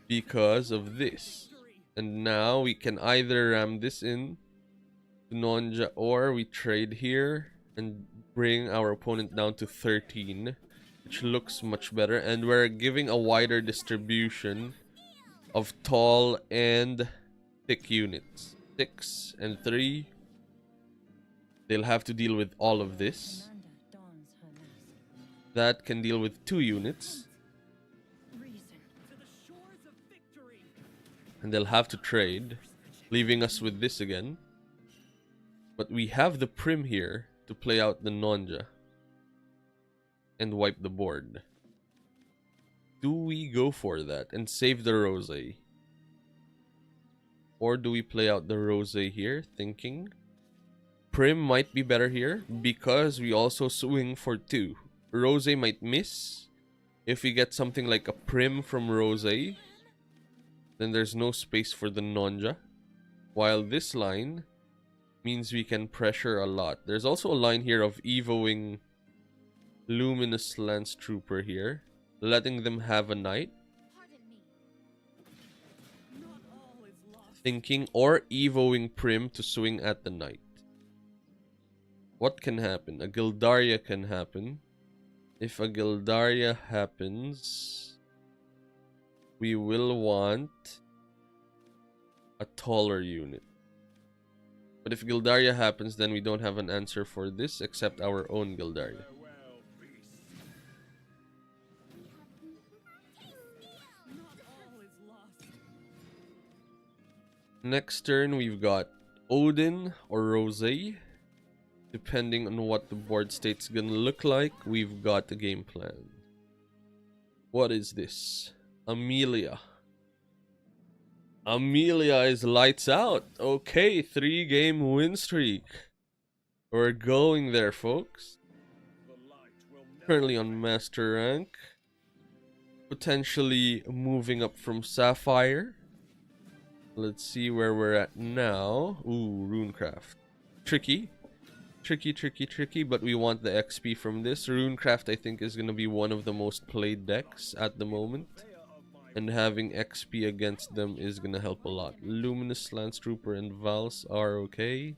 Because of this. And now we can either ram this in to Nonja or we trade here and bring our opponent down to 13, which looks much better. And we're giving a wider distribution of tall and thick units. 6 and 3. They'll have to deal with all of this. That can deal with 2 units. And they'll have to trade, leaving us with this again. But we have the Prim here to play out the Nonja and wipe the board. Do we go for that and save the Rose? Or do we play out the Rose here, thinking Prim might be better here because we also swing for 2. Rose might miss. If we get something like a Prim from Rose, then there's no space for the Nonja. While this line means we can pressure a lot. There's also a line here of evoing Luminous Lance Trooper here, letting them have a knight. Thinking or evoing Prim to swing at the knight. What can happen? A Gildaria can happen. If a Gildaria happens, we will want a taller unit. But if Gildaria happens, then we don't have an answer for this except our own Gildaria. Next turn, we've got Odin or Rose. Depending on what the board state's gonna look like, we've got a game plan. What is this? Amelia. Amelia is lights out. Okay, 3-game win streak. We're going there, folks. Currently on Master Rank. Potentially moving up from Sapphire. Let's see where we're at now. Ooh, Runecraft. Tricky. Tricky, but we want the XP from this. Runecraft, I think, is going to be one of the most played decks at the moment. And having XP against them is going to help a lot. Luminous Lance Trooper and Vals are okay.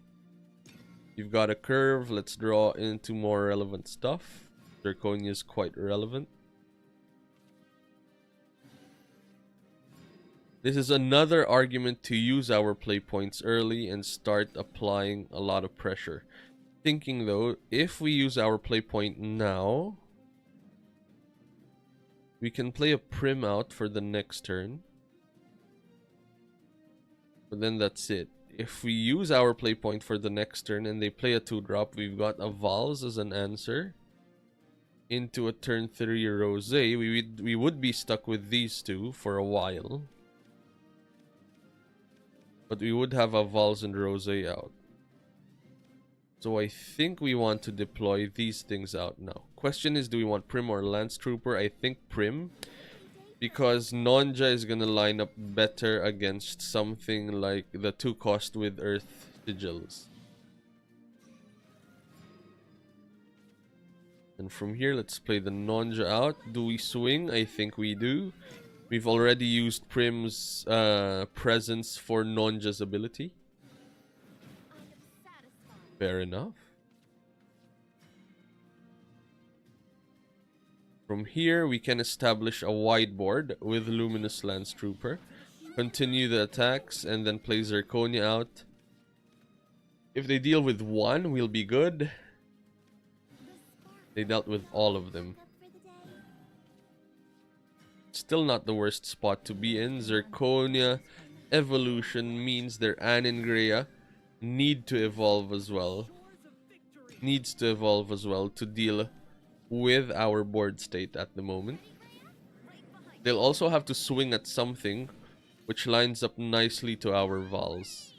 You've got a curve. Let's draw into more relevant stuff. Zirconia is quite relevant. This is another argument to use our play points early and start applying a lot of pressure. Thinking though, if we use our play point now, We can play a Prim out for the next turn. But then that's it. If we use our play point for the next turn and they play a 2-drop, we've got a Vals as an answer. Into a turn 3 Rose, we would be stuck with these two for a while. But we would have a Vals and Rose out. So I think we want to deploy these things out now. Question is, do we want Prim or Lance Trooper? I think Prim. Because Nonja is gonna line up better against something like the 2-cost with Earth Sigils. And from here, let's play the Nonja out. Do we swing? I think we do. We've already used Prim's presence for Nonja's ability. Fair enough. From here, we can establish a wide board with Luminous Lance Trooper. Continue the attacks and then play Zirconia out. If they deal with one, we'll be good. They dealt with all of them. Still not the worst spot to be in. Zirconia evolution means their Aningrea need to evolve as well. Needs to evolve as well to deal with our board state at the moment. They'll also have to swing at something which lines up nicely to our Vals.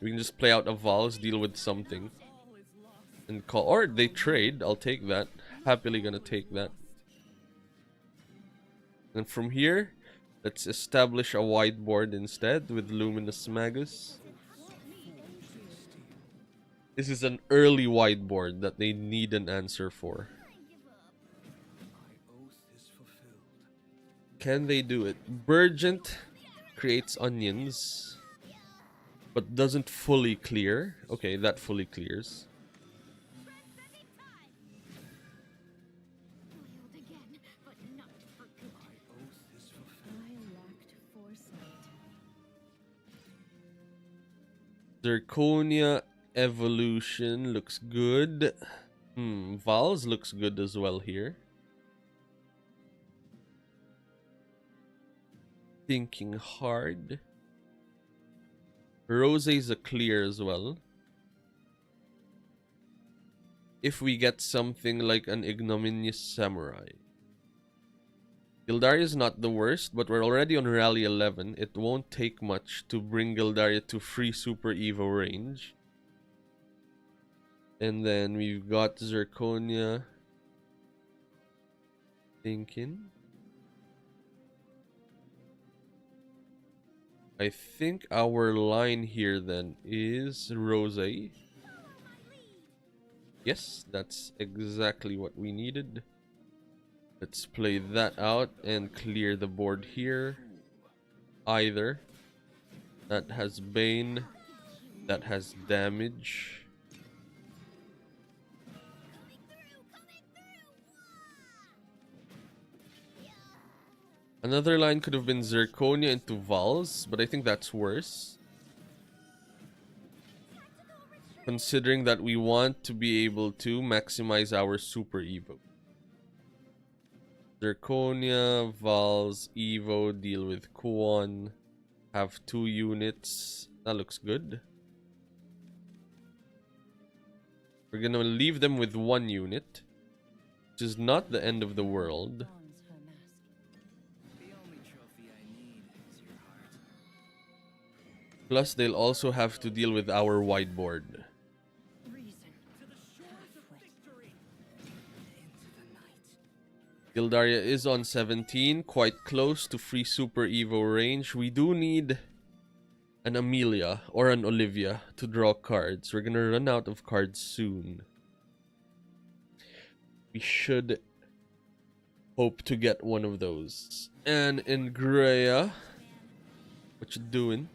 We can just play out a Vals, deal with something, and call, or they trade. I'll take that. Happily gonna take that. And from here, let's establish a wide board instead with Luminous Magus. This is an early wide board that they need an answer for. Can they do it? Burgent creates onions, but doesn't fully clear. Okay, that fully clears. Zirconia evolution looks good. Vals looks good as well here. Thinking hard. Rose is a clear as well. If we get something like an Ignominious Samurai. Gildaria is not the worst, but we're already on Rally 11. It won't take much to bring Gildaria to free Super Evo range. And then we've got Zirconia. Thinking. I think our line here then is Rose. Yes, that's exactly what we needed. Let's play that out and clear the board here. Either. That has Bane. That has damage. Another line could have been Zirconia into Vals, but I think that's worse. Considering that we want to be able to maximize our Super Evo. Zirconia, Vals, Evo, deal with Kuon. Have 2 units. That looks good. We're gonna leave them with 1 unit, which is not the end of the world. Plus, they'll also have to deal with our whiteboard. Gildaria is on 17, quite close to free Super Evo range. We do need an Amelia or an Olivia to draw cards. We're gonna run out of cards soon. We should hope to get one of those. And Ingrea, what you doing?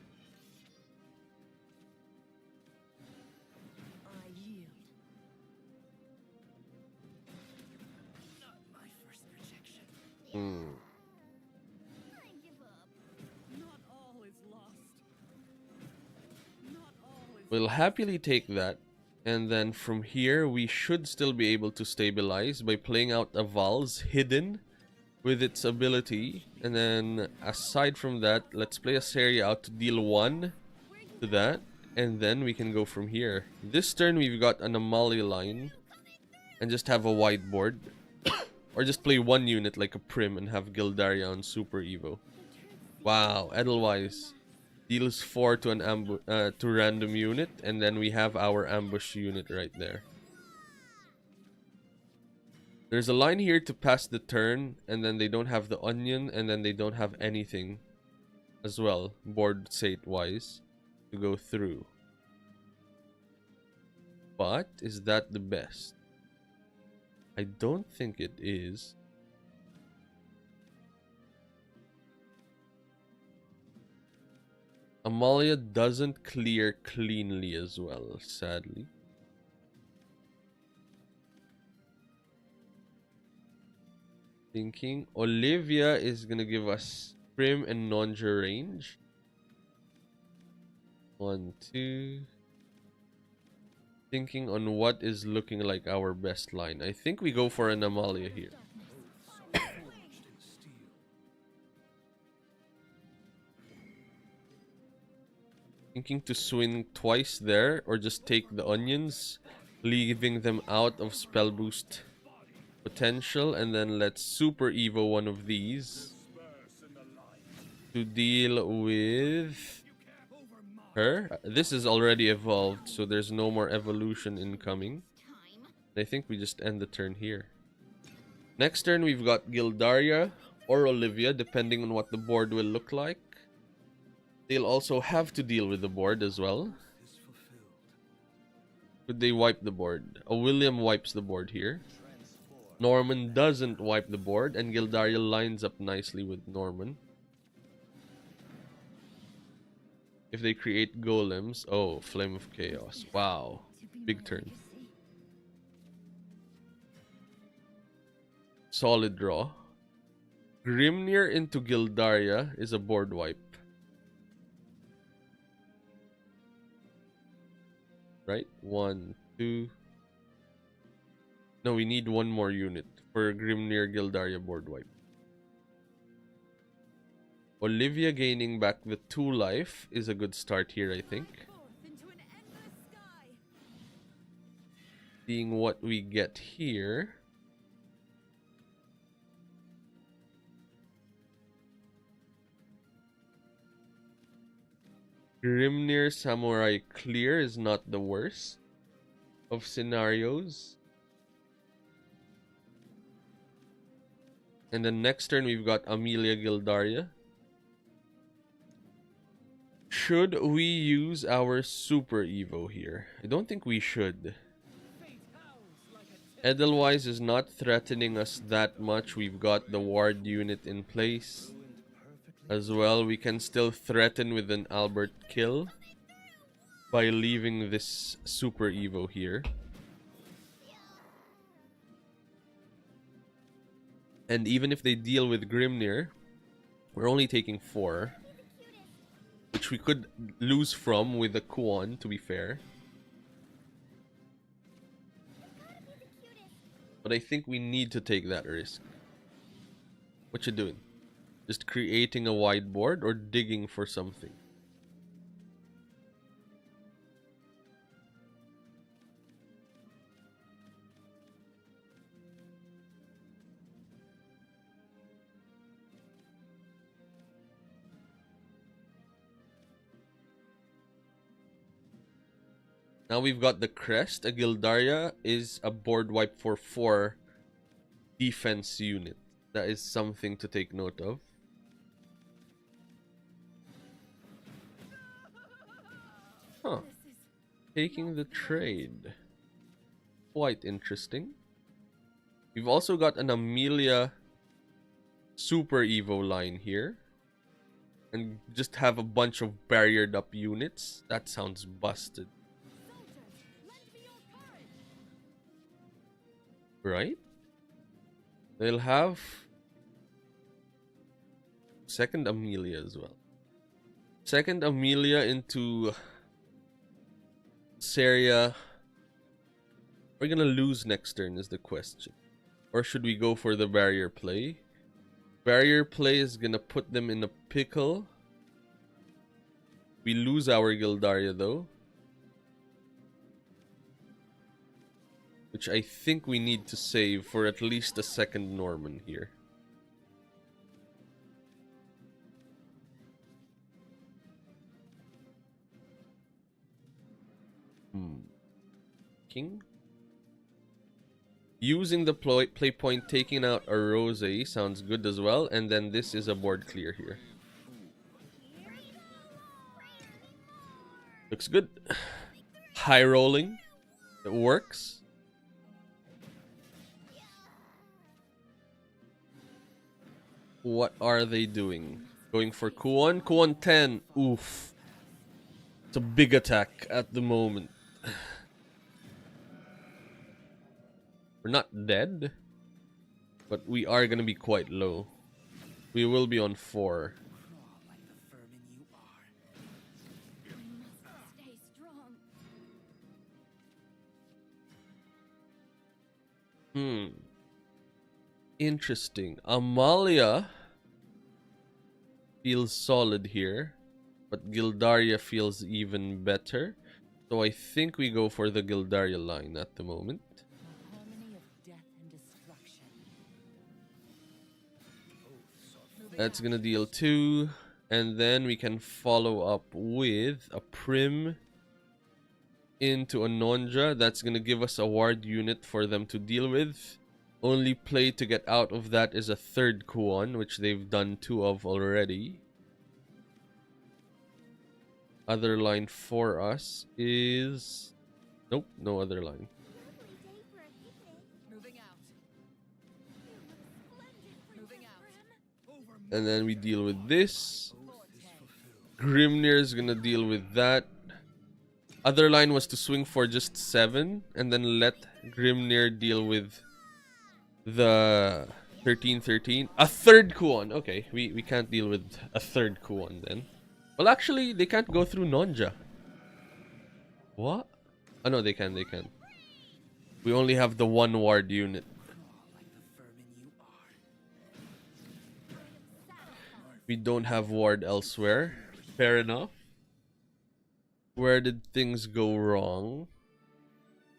We'll happily take that, and then from here we should still be able to stabilize by playing out a Vals hidden with its ability. And then aside from that, let's play a Seria out to deal 1 to that. And then we can go from here. This turn we've got an Amalia line. And just have a wide board. Or just play one unit like a Prim and have Gildaria on Super Evo. Wow, Edelweiss deals 4 to an to random unit, and then we have our ambush unit right there. There's a line here to pass the turn, and then they don't have the onion, and then they don't have anything as well, board state wise, to go through. But is that the best? I don't think it is. Amalia doesn't clear cleanly as well, sadly. Thinking Olivia is gonna give us Prim and Nonja range. 1, 2. Thinking on what is looking like our best line. I think we go for an Amalia here. Thinking to swing twice there, or just take the onions, leaving them out of spell boost potential, and then let's Super Evo one of these to deal with her. This is already evolved, so there's no more evolution incoming. I think we just end the turn here. Next turn we've got Gildaria or Olivia, depending on what the board will look like. They'll also have to deal with the board as well. Could they wipe the board? William wipes the board here. Norman doesn't wipe the board, and Gildaria lines up nicely with Norman. If they create golems... Oh, Flame of Chaos. Wow. Big turn. Solid draw. Grimnir into Gildaria is a board wipe. Right? 1, 2. No, we need one more unit for Grimnir Gildaria board wipe. Olivia gaining back the 2 life is a good start here, I think. Seeing what we get here. Grimnir Samurai clear is not the worst of scenarios. And then next turn we've got Amelia Gildaria. Should we use our Super Evo here? I don't think we should. Edelweiss is not threatening us that much. We've got the ward unit in place. As well, we can still threaten with an Albert kill by leaving this Super Evo here. And even if they deal with Grimnir, we're only taking 4. Which we could lose from with the Kuon, to be fair. But I think we need to take that risk. What you doing? Just creating a wide board or digging for something? Now we've got the crest. A Gildaria is a board wipe for 4 defense unit. That is something to take note of. Huh. Taking the trade. Quite interesting. We've also got an Amelia Super Evo line here. And just have a bunch of barriered up units. That sounds busted. Right? They'll have second Amelia as well. Second Amelia into Seria. We're gonna lose next turn is the question. Or should we go for the barrier play? Barrier play is gonna put them in a pickle. We lose our Gildaria though, which I think we need to save for at least a second Norman here. King? Using the play point, taking out a Rose sounds good as well, and then this is a board clear here. Looks good. High rolling. It works. What are they doing? Going for Kuon? Kuon 10. Oof. It's a big attack at the moment. We're not dead, but we are gonna be quite low. We will be on 4. Stay strong. Interesting. Amalia feels solid here, but Gildaria feels even better. So I think we go for the Gildaria line at the moment. Harmony of death and destruction. That's gonna deal 2, and then we can follow up with a Prim into a Nonja. That's gonna give us a ward unit for them to deal with. Only play to get out of that is a third Kuon, which they've done 2 of already. Other line for us is... Nope, no other line. Lovely day for a picnic. Moving out. You look splendid, Moving out. Prim. And then we deal with this. Forte. Grimnir is gonna deal with that. Other line was to swing for just 7 and then let Grimnir deal with the 13-13. A third Kuon. Okay, we can't deal with a third Kuon then. Well, actually, they can't go through Nonja. What? Oh, no, they can. We only have the 1 ward unit. We don't have ward elsewhere. Fair enough. Where did things go wrong?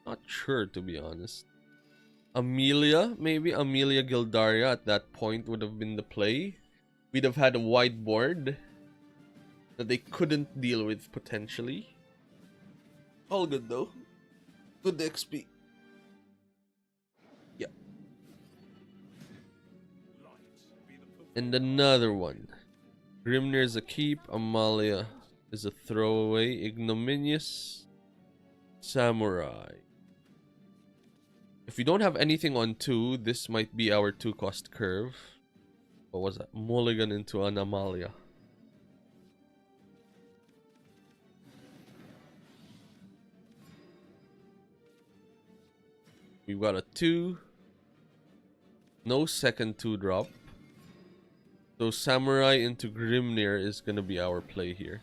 Not sure, to be honest. Amelia, maybe Amelia Gildaria at that point would have been the play. We'd have had a wide board that they couldn't deal with potentially. All good though. Good XP. Yeah. And another one. Grimnir is a keep. Amalia is a throwaway. Ignominious Samurai. If we don't have anything on 2, this might be our 2 cost curve. What was that? Mulligan into an Amalia. We've got a 2. No second 2 drop. So Samurai into Grimnir is gonna be our play here.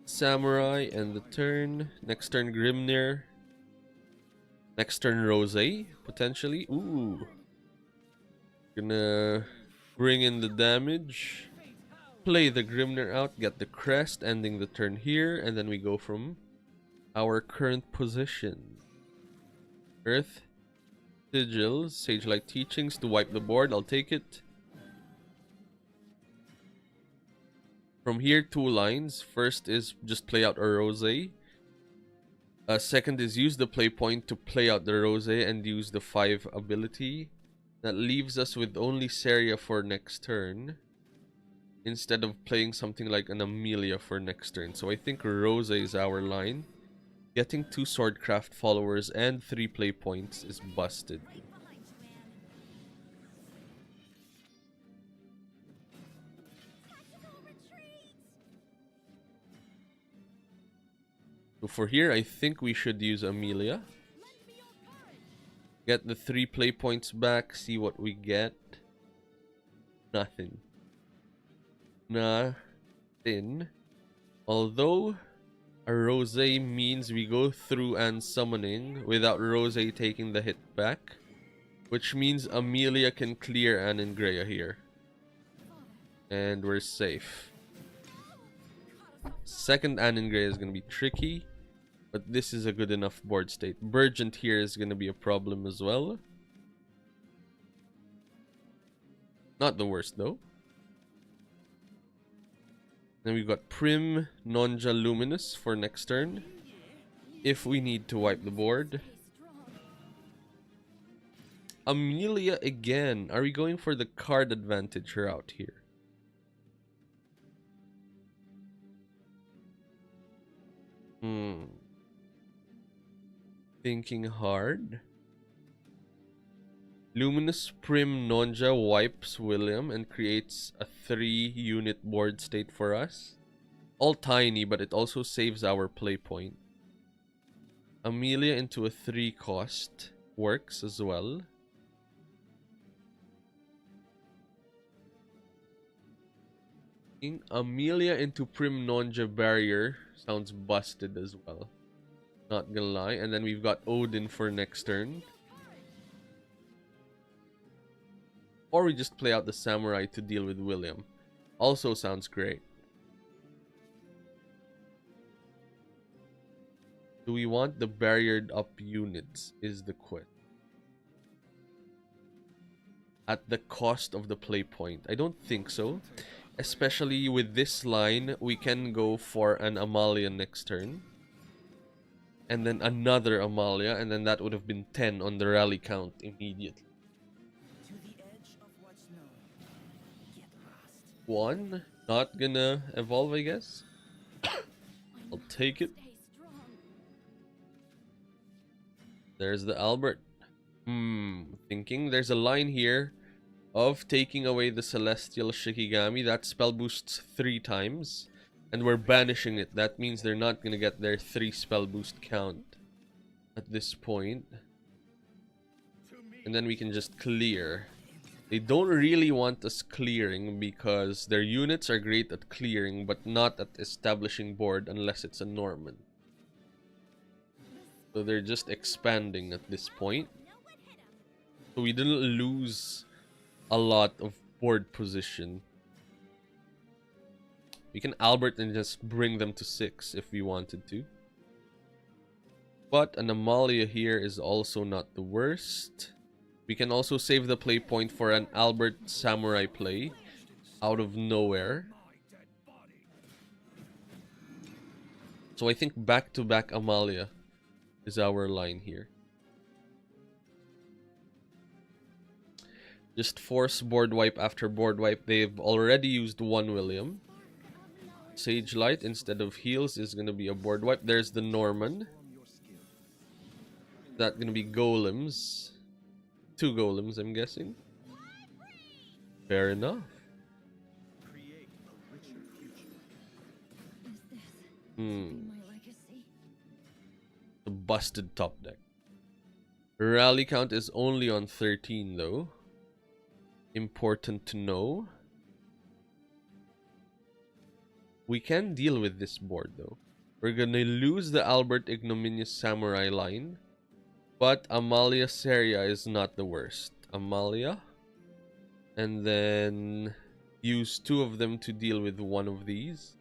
Samurai and the turn. Next turn Grimnir. Next turn Rose, potentially. Ooh. Gonna bring in the damage. Play the Grimnir out, get the crest, ending the turn here, and then we go from our current position. Earth, Sigils, Sage-like Teachings to wipe the board, I'll take it. From here, 2 lines. First is just play out a Rose. Second is use the play point to play out the Rose and use the 5 ability. That leaves us with only Seria for next turn, instead of playing something like an Amelia for next turn. So I think Rose is our line. Getting 2 Swordcraft followers and 3 play points is busted. Right behind you, man. Tactical retreat. So for here, I think we should use Amelia. Lend me your courage. Get the 3 play points back, see what we get. Nothing. Nothing. Although, A Rose means we go through and summoning without Rose taking the hit back, which means Amelia can clear Anangrea here. And we're safe. Second Anangrea is going to be tricky, but this is a good enough board state. Burgent here is going to be a problem as well. Not the worst though. Then we've got Prim, Nonja, Luminous for next turn, if we need to wipe the board. Amelia again. Are we going for the card advantage route here? Thinking hard. Luminous Prim Nonja wipes William and creates a 3-unit board state for us. All tiny, but it also saves our play point. Amelia into a 3-cost works as well. Amelia into Prim Nonja barrier sounds busted as well. Not gonna lie. And then we've got Odin for next turn. Or we just play out the Samurai to deal with William. Also sounds great. Do we want the barriered up units is the question. At the cost of the play point? I don't think so. Especially with this line, we can go for an Amalia next turn. And then another Amalia, and then that would have been 10 on the rally count immediately. One, not gonna evolve, I guess. I'll take it. There's the Albert. Thinking there's a line here of taking away the Celestial Shikigami. That spell boosts 3 times. And we're banishing it. That means they're not gonna get their 3 spell boost count at this point. And then we can just clear. They don't really want us clearing because their units are great at clearing but not at establishing board unless it's a Norman. So they're just expanding at this point. So we didn't lose a lot of board position. We can Albert and just bring them to 6 if we wanted to. But an Amalia here is also not the worst. We can also save the play point for an Albert Samurai play out of nowhere. So I think back-to-back Amalia is our line here. Just force board wipe after board wipe. They've already used 1 William. Sage Light instead of heals is going to be a board wipe. There's the Norman. That's going to be golems. 2 golems, I'm guessing. Fair enough. The busted top deck. Rally count is only on 13 though. Important to know. We can deal with this board though. We're gonna lose the Albert Ignominious Samurai line. But Amalia Seria is not the worst. Amalia. And then use 2 of them to deal with 1 of these.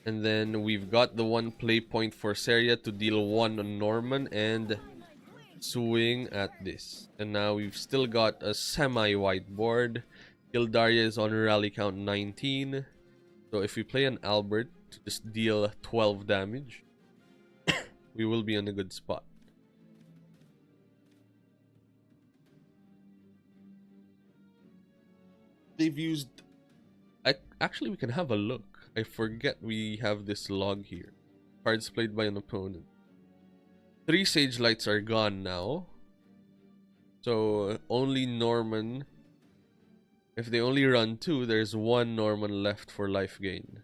And then we've got the 1 play point for Seria to deal 1 on Norman and swing at this. And now we've still got a semi-white board. Gildaria is on rally count 19. So if we play an Albert to just deal 12 damage, we will be in a good spot. They've used... Actually, we can have a look. I forget we have this log here. Cards played by an opponent. 3 Sage Lights are gone now. So only Norman... If they only run 2, there's 1 Norman left for life gain.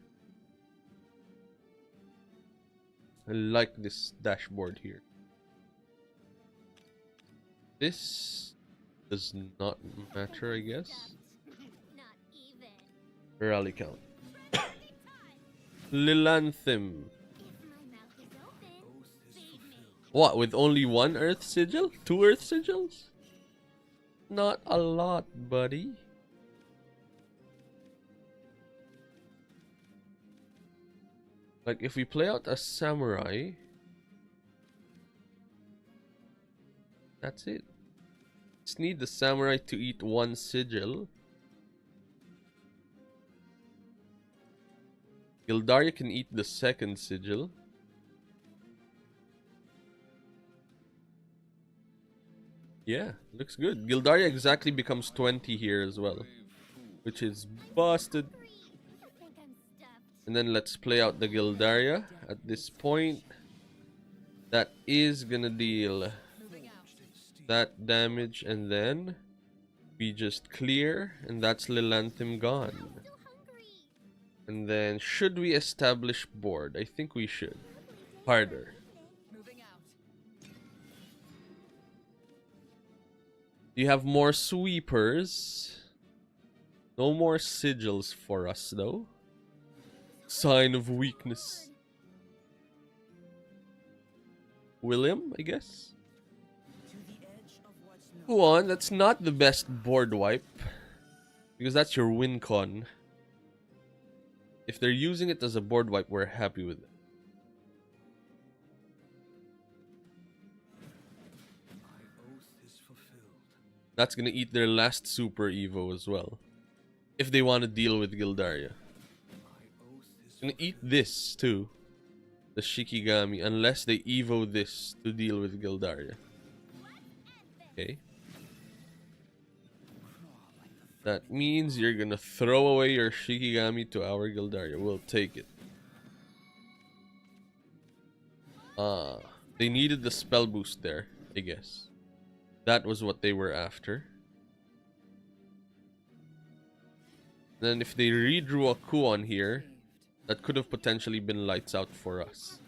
I like this dashboard here. This does not matter, I guess. Not even. Rally count. Pressing time. Lilanthem. If my mouth is open, feed me. What, with only one Earth Sigil? 2 Earth Sigils? Not a lot, buddy. Like, if we play out a Samurai... That's it. Just need the Samurai to eat 1 Sigil. Gildaria can eat the 2nd Sigil. Yeah, looks good. Gildaria exactly becomes 20 here as well, which is busted. I think I'm stuffed. And then let's play out the Gildaria at this point. That is gonna deal that damage, and then we just clear, and that's Lilanthem gone. So hungry. And then should we establish board? I think we should. Harder. Moving out. You have more sweepers. No more sigils for us though. Sign of weakness. William, I guess. To the edge of what's known. Go on, that's not the best board wipe. Because that's your win con. If they're using it as a board wipe, we're happy with it. My oath is fulfilled. That's gonna eat their last Super Evo as well. If they want to deal with Gildaria. My oath is Gonna eat this too. The Shikigami, unless they Evo this to deal with Gildaria. Okay. That means you're gonna throw away your Shikigami to our Gildaria. We'll take it. They needed the spell boost there, I guess. That was what they were after. Then if they redrew a Kuon here, that could have potentially been lights out for us.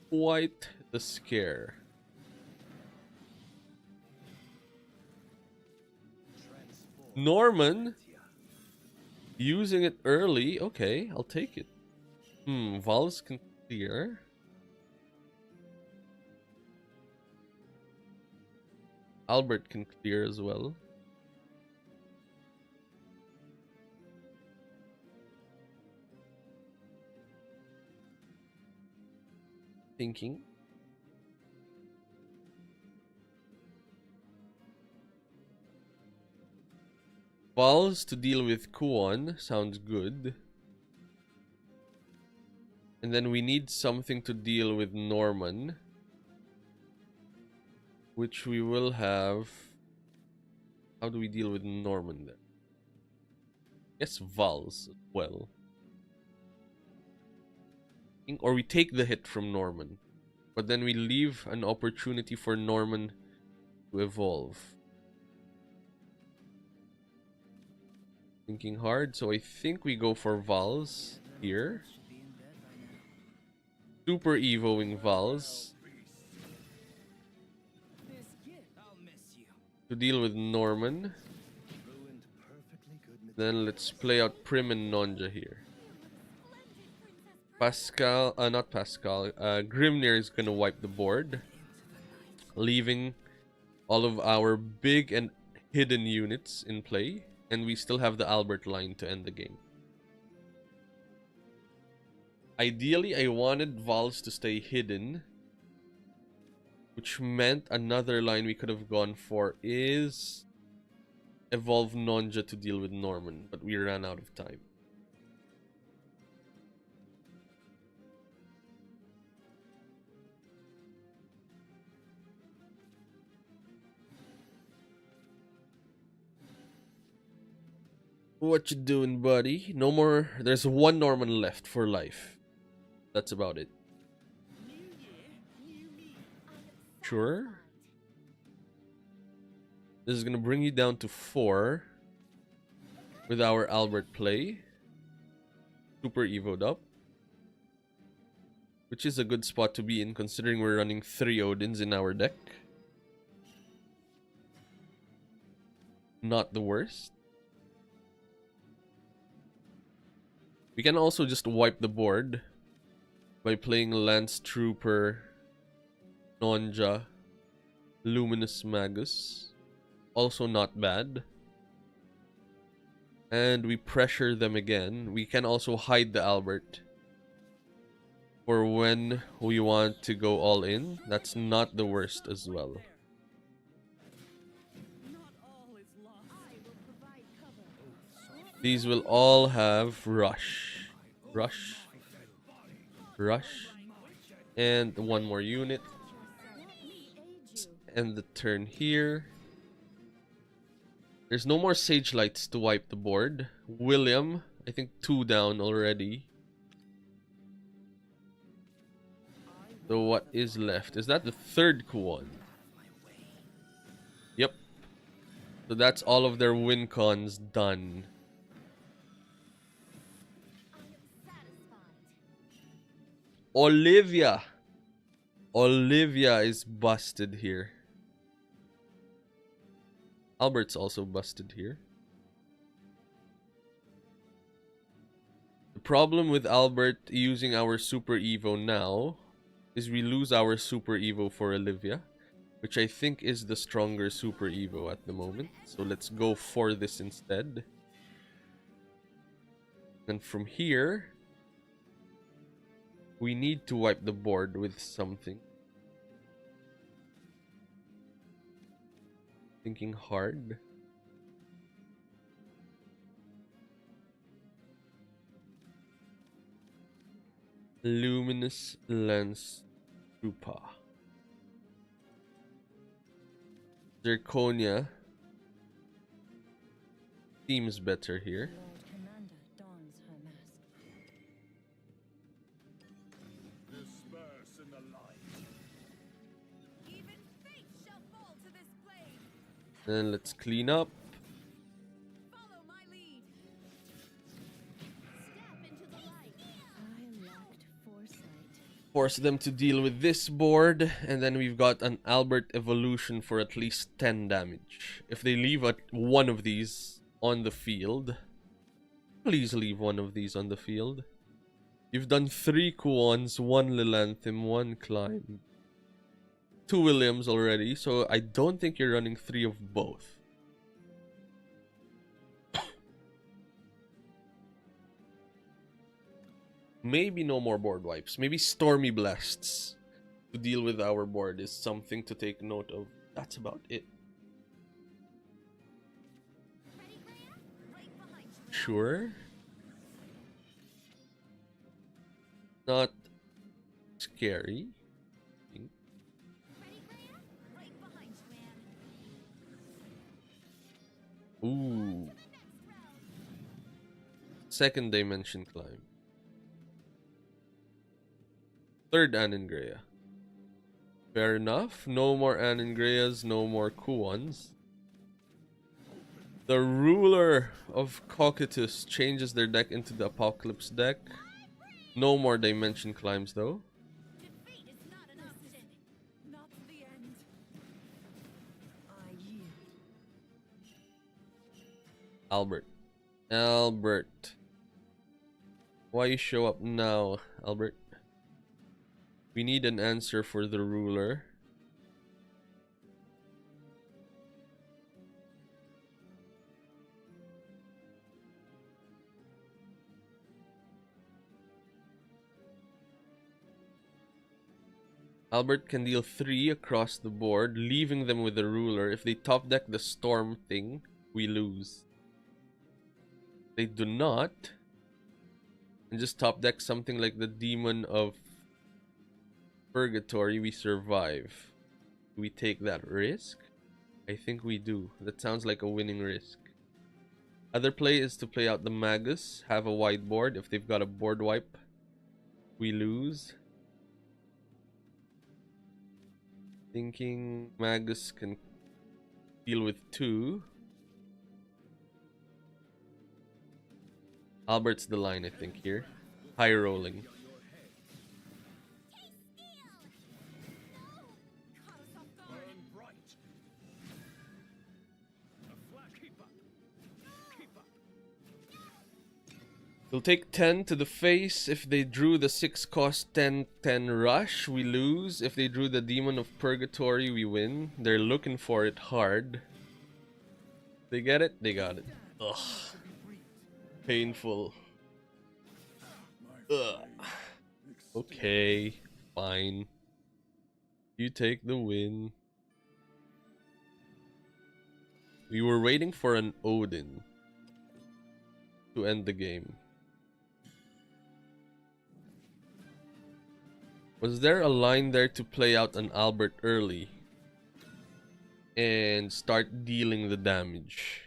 Quite the scare. Norman using it early. Okay, I'll take it. Vals can clear. Albert can clear as well. Thinking. Vals to deal with Kuon sounds good. And then we need something to deal with Norman, which we will have. How do we deal with Norman then? Yes, Vals as well. Or we take the hit from Norman, but then we leave an opportunity for Norman to evolve. Thinking hard, so I think we go for Vals here. Super Evoing Vals This gift, I'll miss you. to deal with Norman. ruined perfectly good. Then let's play out Prim and Nonja here. Pascal, not Pascal, Grimnir is gonna wipe the board, leaving all of our big and hidden units in play, and we still have the Albert line to end the game. Ideally, I wanted Vals to stay hidden, which meant another line we could have gone for is evolve Nonja to deal with Norman, but we ran out of time. What you doing, buddy? No more. There's one Norman left for life. That's about it. New year, new me. Sure. This is gonna bring you down to 4 with our Albert play. Super Evo'd up, which is a good spot to be in considering we're running 3 Odins in our deck. not the worst. We can also just wipe the board by playing Lance Trooper, Nonja, Luminous Magus. Also not bad. And we pressure them again. We can also hide the Albert for when we want to go all in. That's not the worst as well. Not all is lost. I will provide cover. These will all have rush. Rush. Rush. And one more unit. Let me aid you. End the turn here. There's no more Sage Lights to wipe the board. William, I think 2 down already. So what is left? Is that the third Kuon? Yep. So that's all of their win cons done. I am satisfied. Olivia. Olivia is busted here. Albert's also busted here. The problem with Albert using our Super Evo now is we lose our Super Evo for Olivia, which I think is the stronger Super Evo at the moment. So let's go for this instead. And from here, we need to wipe the board with something. Thinking hard. Luminous Lance Trooper. Zirconia seems better here. Lord Commander dons her mask. Disperse in the light. Even fate shall fall to this blade. Then let's clean up. Follow my lead. Step into the light. I lacked foresight. Force them to deal with this board, and then we've got an Albert evolution for at least 10 damage. If they leave one of these on the field, please leave one of these on the field. You've done 3 Kuons, 1 Lilanthem, 1 Climb, 2 Williams already, so I don't think you're running 3 of both. Maybe no more board wipes. Maybe Stormy Blasts to deal with our board is something to take note of. That's about it. Ready, Graham? Right behind you. Sure. Not scary. Ready, Graham? Right behind you, man. Ooh. Next round. Second dimension climb. Third Anangrea. Fair enough. No more Anangreas, no more Kuons. The ruler of Cocytus changes their deck into the Apocalypse deck. No more dimension climbs though. Defeat is not an option. Not the end. I yield. Albert. Albert. Why you show up now, Albert? We need an answer for the ruler. Albert can deal 3 across the board, leaving them with the ruler. If they top deck the storm thing, we lose. They do not. And just top deck something like the Demon of Purgatory, we survive. Do we take that risk? I think we do. That sounds like a winning risk. Other play is to play out the Magus, have a wide board. If they've got a board wipe, we lose. Thinking Magus can deal with 2. Albert's the line, I think, here. High rolling. Burn bright. A flashy We'll take 10 to the face. If they drew the 6 cost 10 rush, we lose. If they drew the Demon of Purgatory, we win. They're looking for it hard. They get it? They got it. Ugh. Painful. Ugh. Okay, fine. You take the win. We were waiting for an Odin to end the game. Was there a line there to play out an Albert early and start dealing the damage,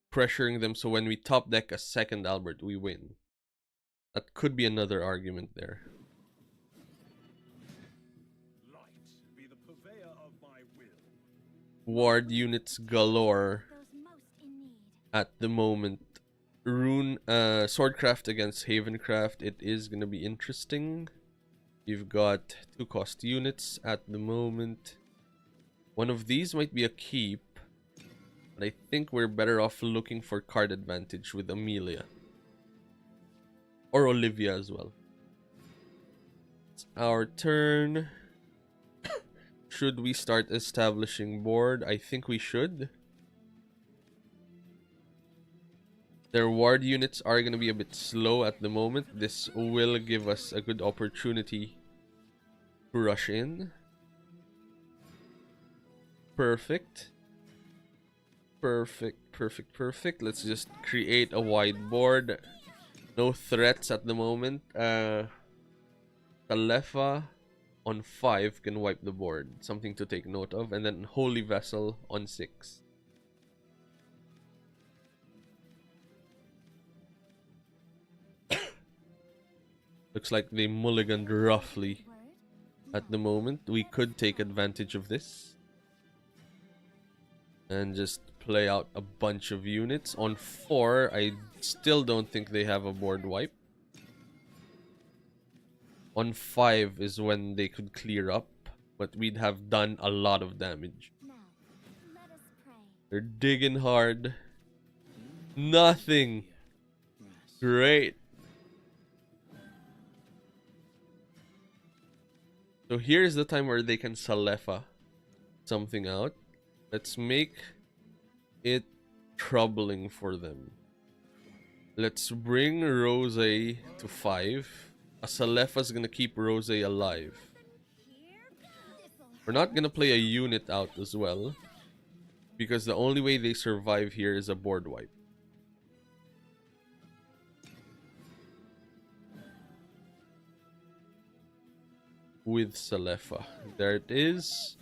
pressuring them so when we top deck a second Albert, we win? That could be another argument there. Light be the purveyor of my will. Ward units galore Those most in need. at the moment. Swordcraft against Havencraft. It is gonna be interesting. You've got 2 cost units at the moment. One of these might be a keep, but I think we're better off looking for card advantage with Amelia. Or Olivia as well. It's our turn. Should we start establishing board? I think we should. Their ward units are going to be a bit slow at the moment. This will give us a good opportunity to rush in. Perfect. Perfect, perfect, perfect. Let's just create a wide board. No threats at the moment. Talefa on 5 can wipe the board. Something to take note of. And then Holy Vessel on 6. Looks like they mulliganed roughly at the moment. We could take advantage of this and just play out a bunch of units. On 4, I still don't think they have a board wipe. On 5 is when they could clear up, but we'd have done a lot of damage. Now, let us pray. They're digging hard. Nothing. Great. So here's the time where they can Salefa something out. Let's make it troubling for them. Let's bring Rose to 5. A Salefa's gonna keep Rose alive. We're not gonna play a unit out as well, because the only way they survive here is a board wipe. With Salefa. There it is.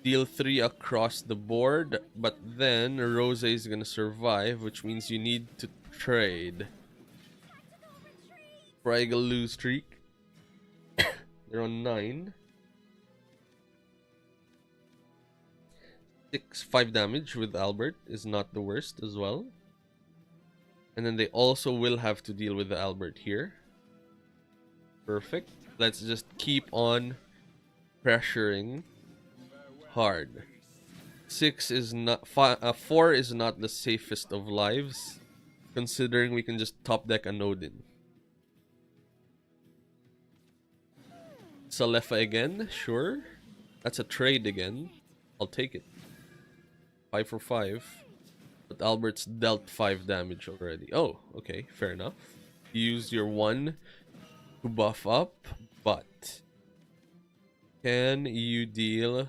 Deal 3 across the board, but then Rose is gonna survive, which means you need to trade. Fraggle lose streak. They're on 9. 5 damage with Albert is not the worst as well. And then they also will have to deal with the Albert here. Perfect. Let's just keep on pressuring hard. 4 is not the safest of lives, considering we can just top deck an Odin. Salefa again, sure. That's a trade again. I'll take it. 5 for 5. But Albert's dealt 5 damage already. Oh, okay, fair enough. Use your 1 to buff up, but can you deal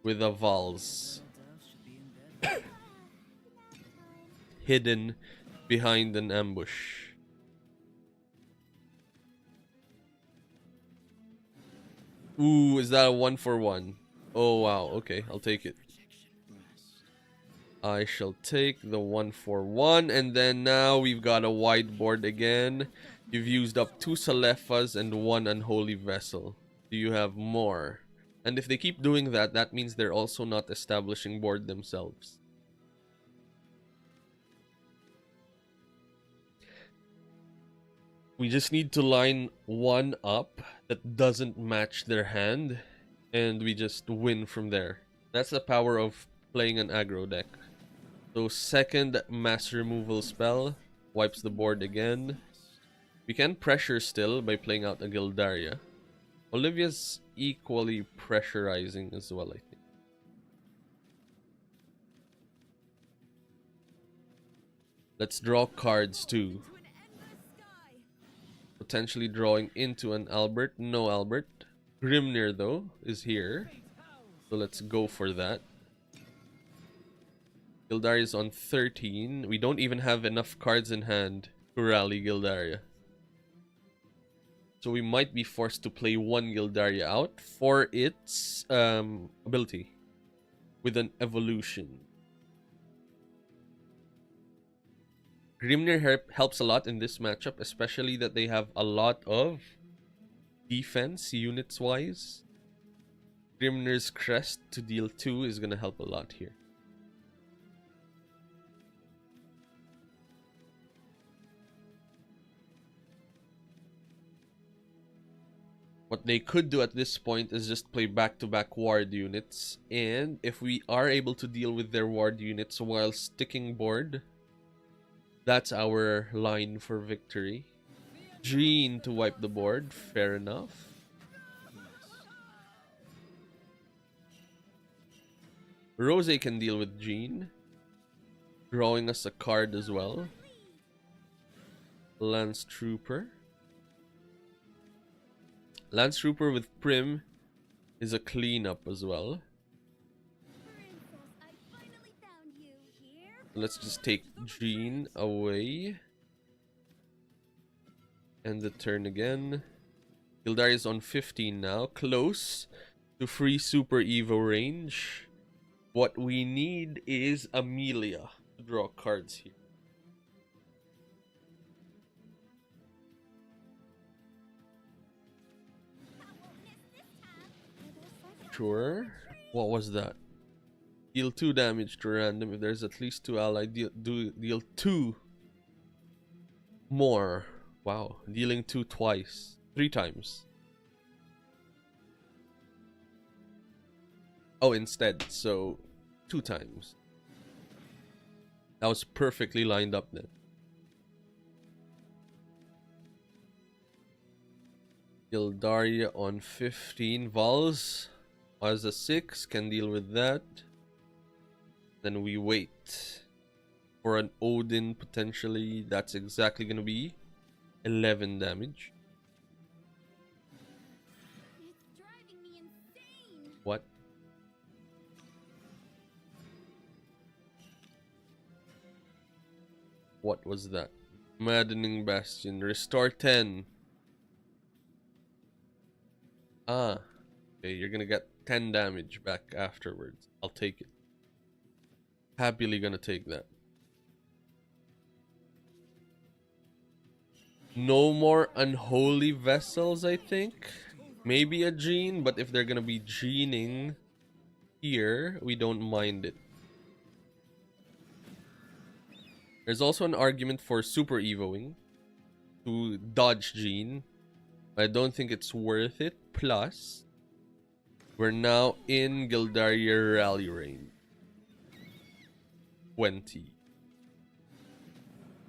with a Vals hidden behind an ambush? Ooh, is that a 1 for 1? Oh wow, okay, I'll take it. I shall take the 1 for 1, and then now we've got a wide board again. You've used up 2 Salefas and 1 Unholy Vessel. Do you have more? And if they keep doing that, that means they're also not establishing board themselves. We just need to line 1 up that doesn't match their hand, and we just win from there. That's the power of playing an aggro deck. So second mass removal spell wipes the board again. We can pressure still by playing out a Gildaria. Olivia's equally pressurizing as well, I think. Let's draw cards too. To an endless sky. Potentially drawing into an Albert. No Albert. Grimnir though is here. So let's go for that. Gildaria is on 13. We don't even have enough cards in hand to rally Gildaria. So we might be forced to play one Gildaria out for its ability with an evolution. Grimnir helps a lot in this matchup, especially that they have a lot of defense units wise. Grimnir's Crest to deal 2 is going to help a lot here. What they could do at this point is just play back-to-back ward units, and if we are able to deal with their ward units while sticking board, that's our line for victory. Jean to wipe the board, fair enough. Rose can deal with Jean, drawing us a card as well. Lance Trooper. Lance Trooper with Prim is a cleanup as well. Princess, I finally found you. Here. Let's just take Jean away. End the turn again. Gildaria is on 15 now. Close to free Super Evo range. What we need is Amelia to draw cards here. Sure. What was that? Deal 2 damage to random. If there's at least 2 allied, deal 2 more. Wow. Dealing 2 twice. 3 times. Oh, instead. So, 2 times. That was perfectly lined up then. Gildaria on 15. Vals as a 6 can deal with that. Then we wait for an Odin potentially. That's exactly gonna be 11 damage. It's driving me insane. What? What was that? Maddening Bastion. Restore 10. Ah. Okay, you're gonna get 10 damage back afterwards. I'll take it. Happily gonna take that. No more unholy vessels, I think. Maybe a Jean, but if they're gonna be Jeaning here, we don't mind it. There's also an argument for Super Evoing to dodge Jean. I don't think it's worth it. Plus, we're now in Gildaria rally range. 20.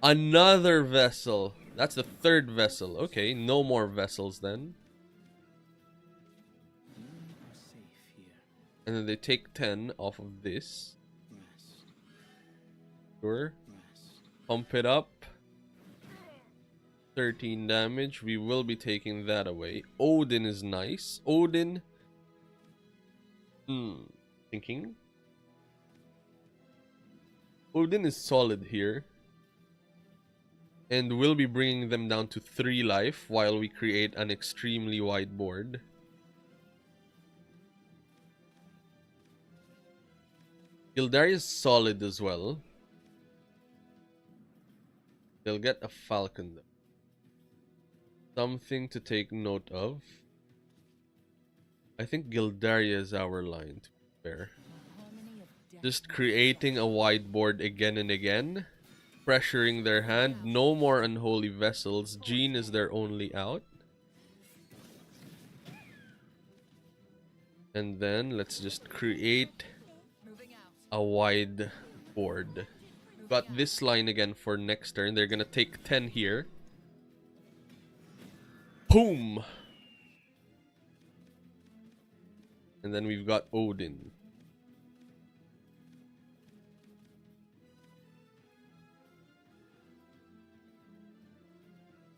Another vessel. That's the 3rd vessel. Okay, no more vessels then. You are safe here. And then they take 10 off of this. Rest. Sure. Rest. Pump it up. 13 damage. We will be taking that away. Odin is nice. Odin. Thinking. Odin is solid here. And we'll be bringing them down to 3 life while we create an extremely wide board. Gildaria is solid as well. They'll get a falcon though. Something to take note of. I think Gildaria is our line, to be fair. Just creating a wide board again and again. Pressuring their hand. No more unholy vessels. Jean is their only out. And then let's just create a wide board. Got this line again for next turn. They're gonna take 10 here. Boom! And then we've got Odin.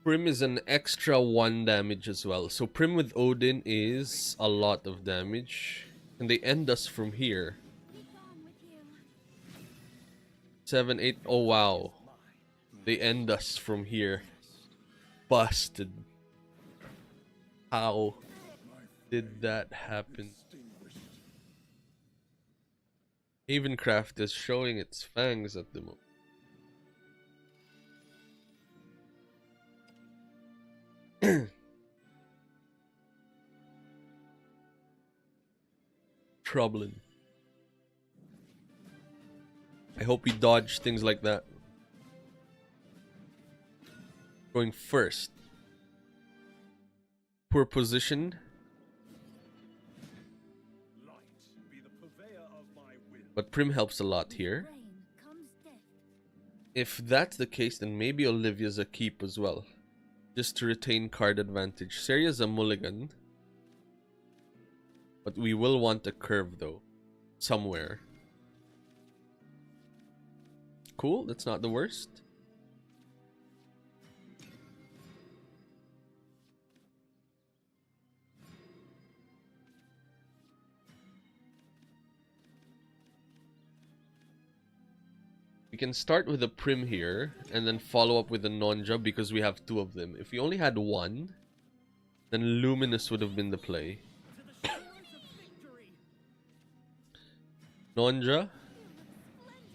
Prim is an extra 1 damage as well. So Prim with Odin is a lot of damage. And they end us from here. Be gone with you. 7, 8. Oh wow. They end us from here. Busted. How did that happen? Havencraft is showing its fangs at the moment. Troubling. I hope we dodge things like that. Going first. Poor position. But Prim helps a lot here. Rain comes death. If that's the case, then maybe Olivia's a keep as well. Just to retain card advantage. Seria's a mulligan. But we will want a curve though. Somewhere. Cool, that's not the worst. We can start with a Prim here, and then follow up with a Nonja because we have 2 of them. If we only had 1, then Luminous would have been the play. Nonja,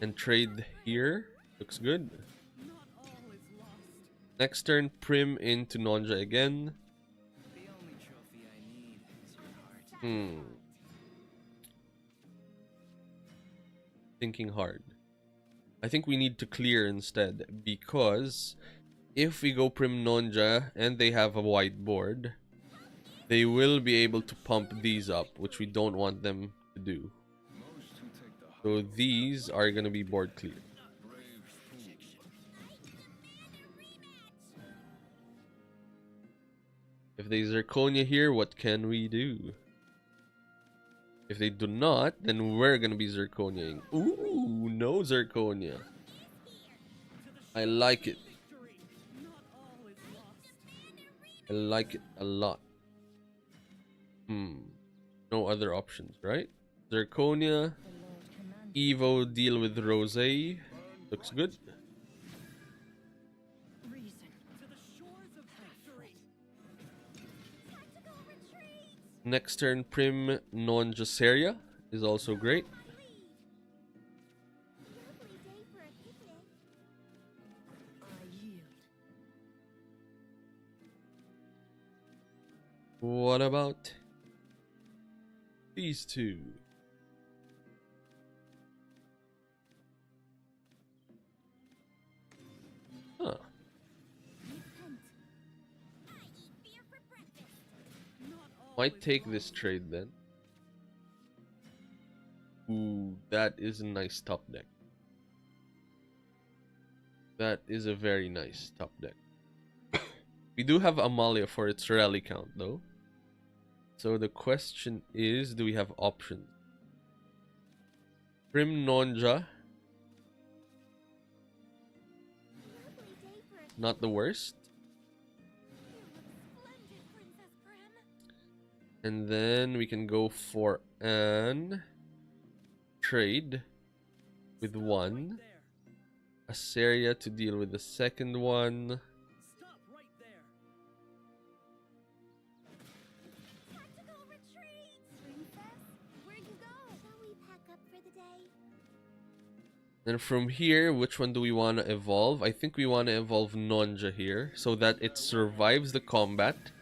and trade here. Looks good. Not all is lost. Next turn, Prim into Nonja again. The only trophy I need is your heart. Thinking hard. I think we need to clear instead, because if we go Prim Nonja and they have a wide board, they will be able to pump these up, which we don't want them to do. So these are going to be board clear. If they Zirconia here, what can we do? If they do not, then we're going to be Zirconiaing. Ooh, no Zirconia. I like it. Not all is lost. I like it a lot. No other options, right? Zirconia. Evo deal with Rose. Looks good. Reason to the shores of victory. Tactical retreat. Next turn, Prim Non-Jaceria is also great. Lovely day for a picnic. I yield. What about these 2? Huh. Repent. I eat beer for breakfast. Not all Might is take lost. this trade then. Ooh, that is a nice top deck. That is a very nice top deck. We do have Amalia for its rally count though. So the question is, do we have options? Prim Nonja. Lovely day for a Not the worst. splendid Princess Prim. And then we can go for an trade with 1. There. Aseria to deal with the second one. Stop right there. Tactical retreat. Princess, where'd you go? Shall we pack up for the day? Then from here, which one do we want to evolve? I think we want to evolve Nonja here so that it survives the combat.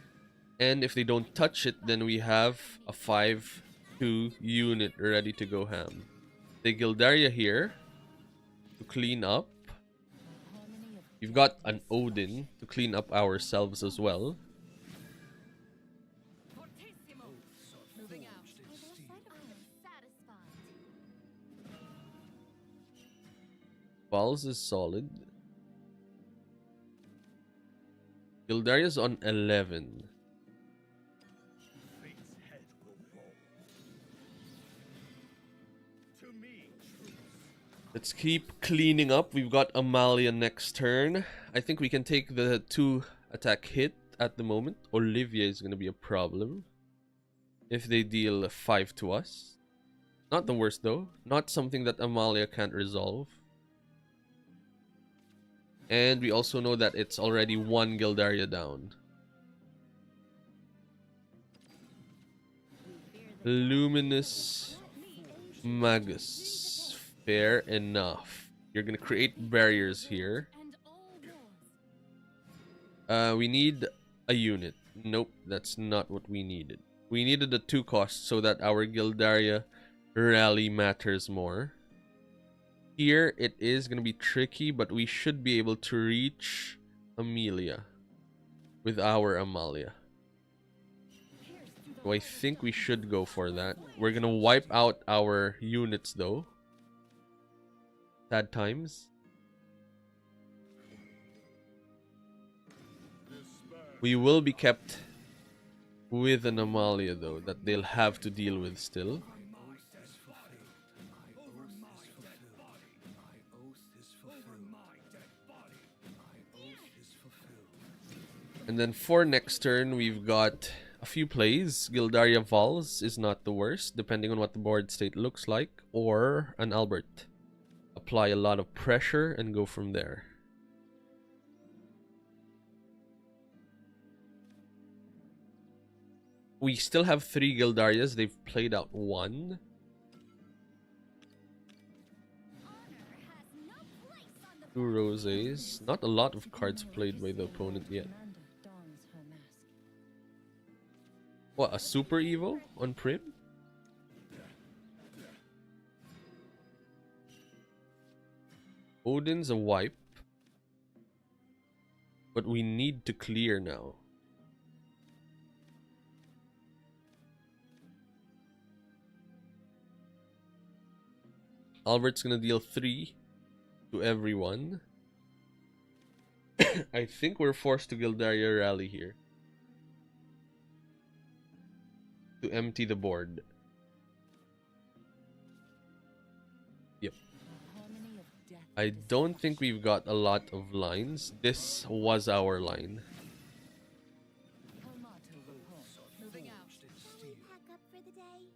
And if they don't touch it, then we have a 5-2 unit ready to go ham. The Gildaria here to clean up. We've got an Odin to clean up ourselves as well. Fortissimo. Moving out. I will satisfied. Balls is solid. Gildaria's on 11. Fate's head will fall. To me, truth. Let's keep cleaning up. We've got Amalia next turn. I think we can take the 2 attack hit at the moment. Olivia is going to be a problem if they deal 5 to us. Not the worst though. Not something that Amalia can't resolve. And we also know that it's already 1 Gildaria down. Luminous Magus. Fair enough. You're gonna create barriers here. We need a unit. Nope, that's not what we needed. We needed a 2 cost so that our Gildaria rally matters more. Here it is gonna be tricky, but we should be able to reach Amelia with our Amalia. So I think we should go for that. We're gonna wipe out our units though. Sad times. We will be kept with an Amalia though that they'll have to deal with still. And then for next turn, we've got a few plays. Gildaria Vals is not the worst, depending on what the board state looks like. Or an Albert. Apply a lot of pressure and go from there. We still have 3 Gildarias. They've played out 1. Two Roses. Not a lot of cards played by the opponent yet. What, a Super Evo on Prim? Odin's a wipe. But we need to clear now. Albert's gonna deal 3 to everyone. I think we're forced to Gildaria Rally here. To empty the board. Yep. I don't think we've got a lot of lines. This was our line. Moving out. Can we pack up for the day?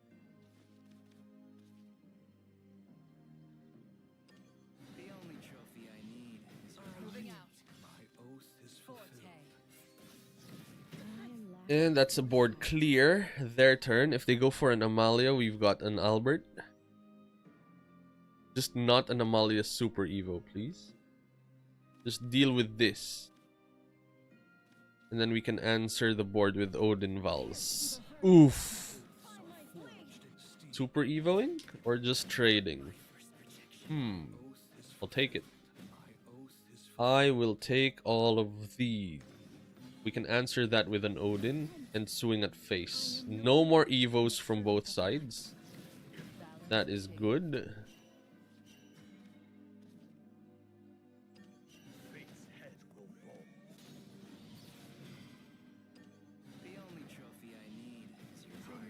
The only trophy I need is Moving out. My oath is fulfilled. And that's a board clear. Their turn. If they go for an Amalia, we've got an Albert. Just not an Amalia Super Evo, please. Just deal with this. And then we can answer the board with Odin Vals. Oof. Super Evoing? Or just trading? I'll take it. I will take all of these. We can answer that with an Odin and swing at face. No more Evos from both sides. That is good. Fate's head will fall. the only trophy I need is your heart.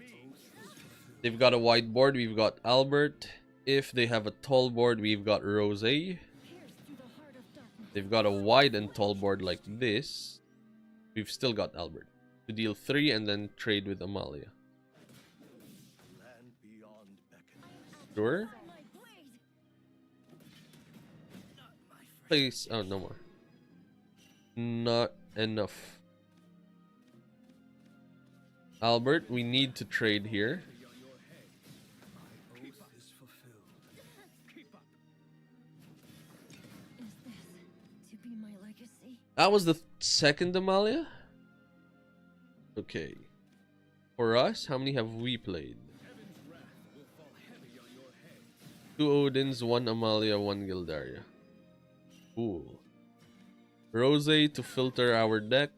They've got a wide board. We've got Albert. If they have a tall board, we've got Rose. They've got a wide and tall board like this. We've still got Albert to deal 3 and then trade with Amalia. Land beyond beckons. Sure. Place. Oh, no more. Not enough. Albert, we need to trade here. My oath is fulfilled. Keep up. Is this to be my legacy? That was the second Amalia? Okay. For us, how many have we played? Heaven's wrath will fall heavy on your head. 2 Odins, 1 Amalia, 1 Gildaria. Cool. Rose to filter our deck.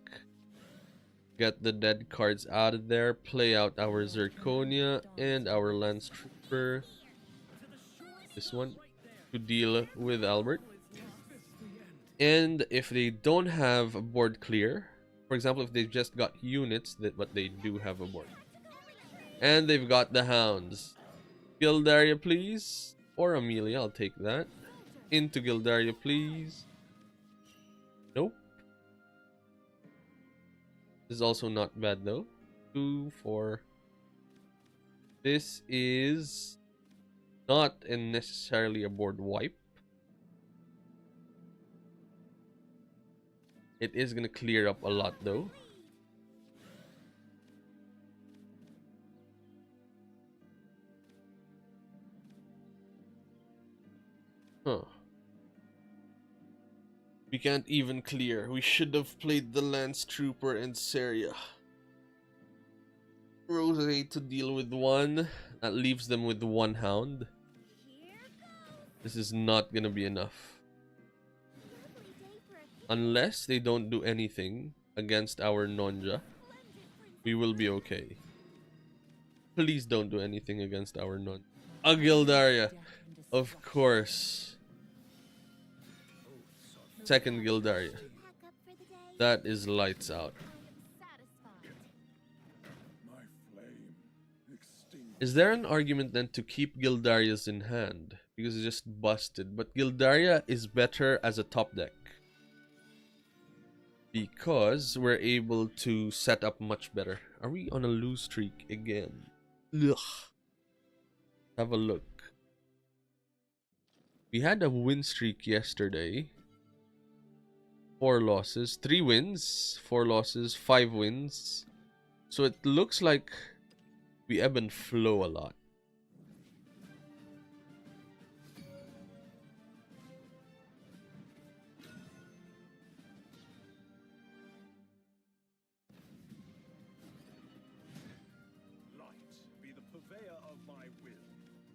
Get the dead cards out of there. Play out our Zirconia and our Lance Trooper. This one. To deal with Albert. And if they don't have a board clear, For example, if they've just got units, but they do have a board. And they've got the hounds. Gildaria, please. Or Amelia, I'll take that. Into Gildaria, please. Nope. This is also not bad though. 2, 4. This is not necessarily a board wipe. It is gonna clear up a lot though. Huh. We can't even clear. We should have played the Lance Trooper and Seria. Rose to deal with one. That leaves them with one hound. This is not gonna be enough. Unless they don't do anything against our Nonja, we will be okay. Please don't do anything against our Nonja. A Gildaria, of course. Second Gildaria. That is lights out. Is there an argument then to keep Gildarias in hand? Because it's just busted. But Gildaria is better as a top deck. Because we're able to set up much better. Are we on a lose streak again? Ugh. Have a look. We had a win streak yesterday. 4 losses, 3 wins, 4 losses, 5 wins. So it looks like we ebb and flow a lot.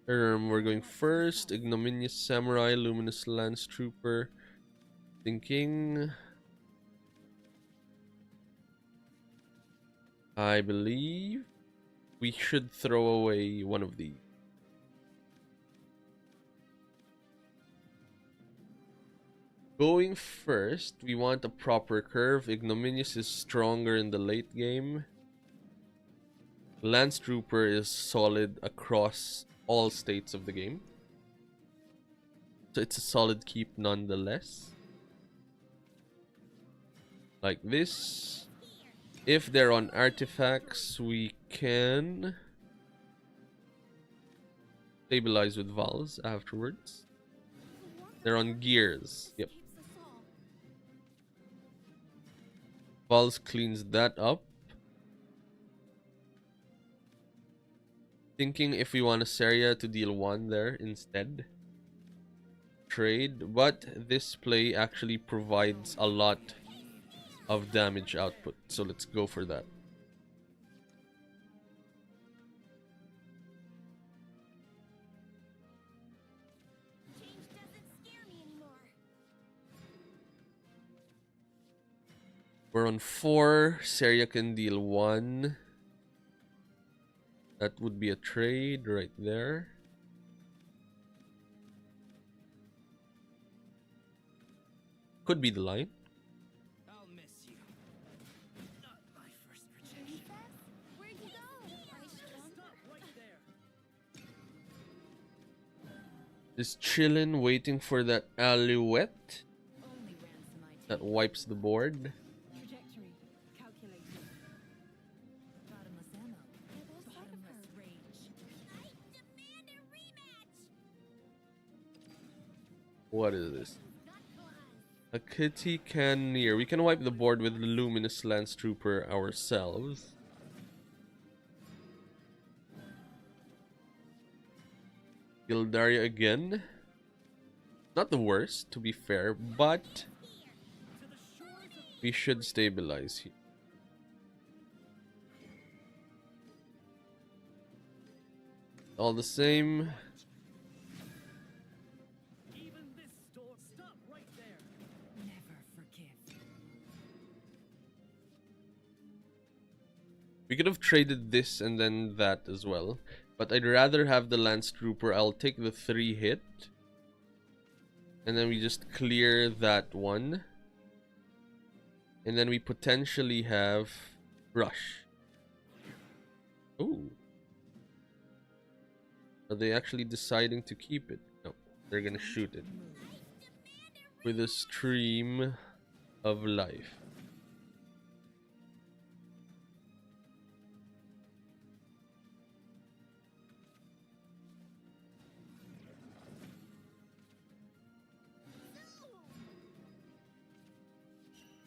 We're going first. Ignominious Samurai, Luminous Lance Trooper. Thinking. I believe we should throw away one of these. Going first, we want a proper curve. Ignominious is stronger in the late game. Lance Trooper is solid across all states of the game. So it's a solid keep nonetheless. Like this. If they're on artifacts, we can stabilize with Vals afterwards. They're on gears. Yep. Vals cleans that up. Thinking if we want a Seria to deal 1 there instead. Trade. But this play actually provides a lot of damage output, so let's go for that. Change doesn't scare me anymore. We're on 4. Seria can deal 1. That would be a trade right there. Could be the line. Where'd you go? Just chillin', waiting for that alouette that wipes the board. Trajectory calculated. Bottomless ammo. Bottomless rage. I demand a rematch. What is this? A kitty cannoneer. We can wipe the board with the Luminous Lance Trooper ourselves. Gildaria again. Not the worst, to be fair, but we should stabilize here. All the same. Never forgive. We could have traded this and then that as well. But I'd rather have the Lance Trooper. I'll take the 3 hit. And then we just clear that one. And then we potentially have Rush. Ooh. Are they actually deciding to keep it? No, they're gonna shoot it. With a stream of life.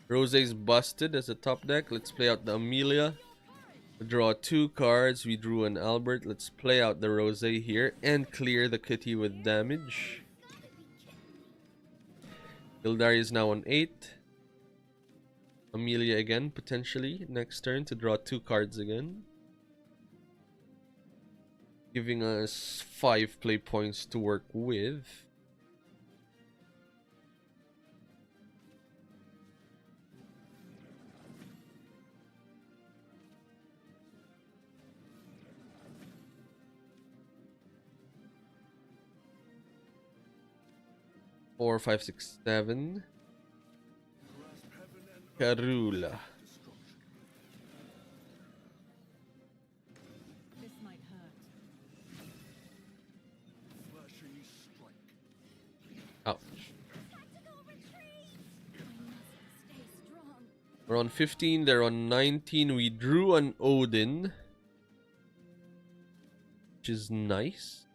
Rose's busted as a top deck. Let's play out the Amelia. Draw 2 cards. We drew an Albert. Let's play out the Rose here and clear the kitty with damage. Gildari is now on 8. Amelia again, potentially. Next turn to draw 2 cards again. Giving us 5 play points to work with. Four, five, six, seven. Karula. This might hurt. Ouch. Tactical retreat. I must stay strong. We're on 15, they're on 19. We drew an Odin, which is nice.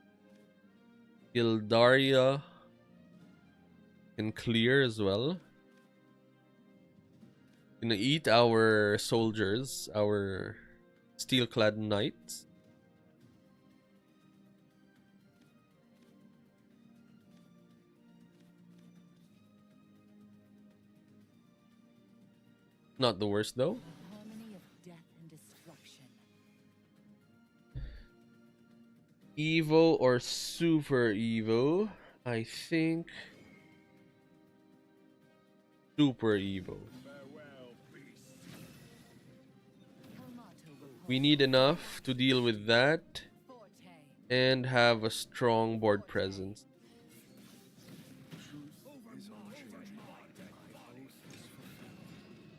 Gildaria can clear as well. Gonna eat our soldiers, our steel-clad knights. Not the worst though. The harmony of death and destruction. Evo or Super Evo? I think Super Evo. We need enough to deal with that Forte. and have a strong board presence.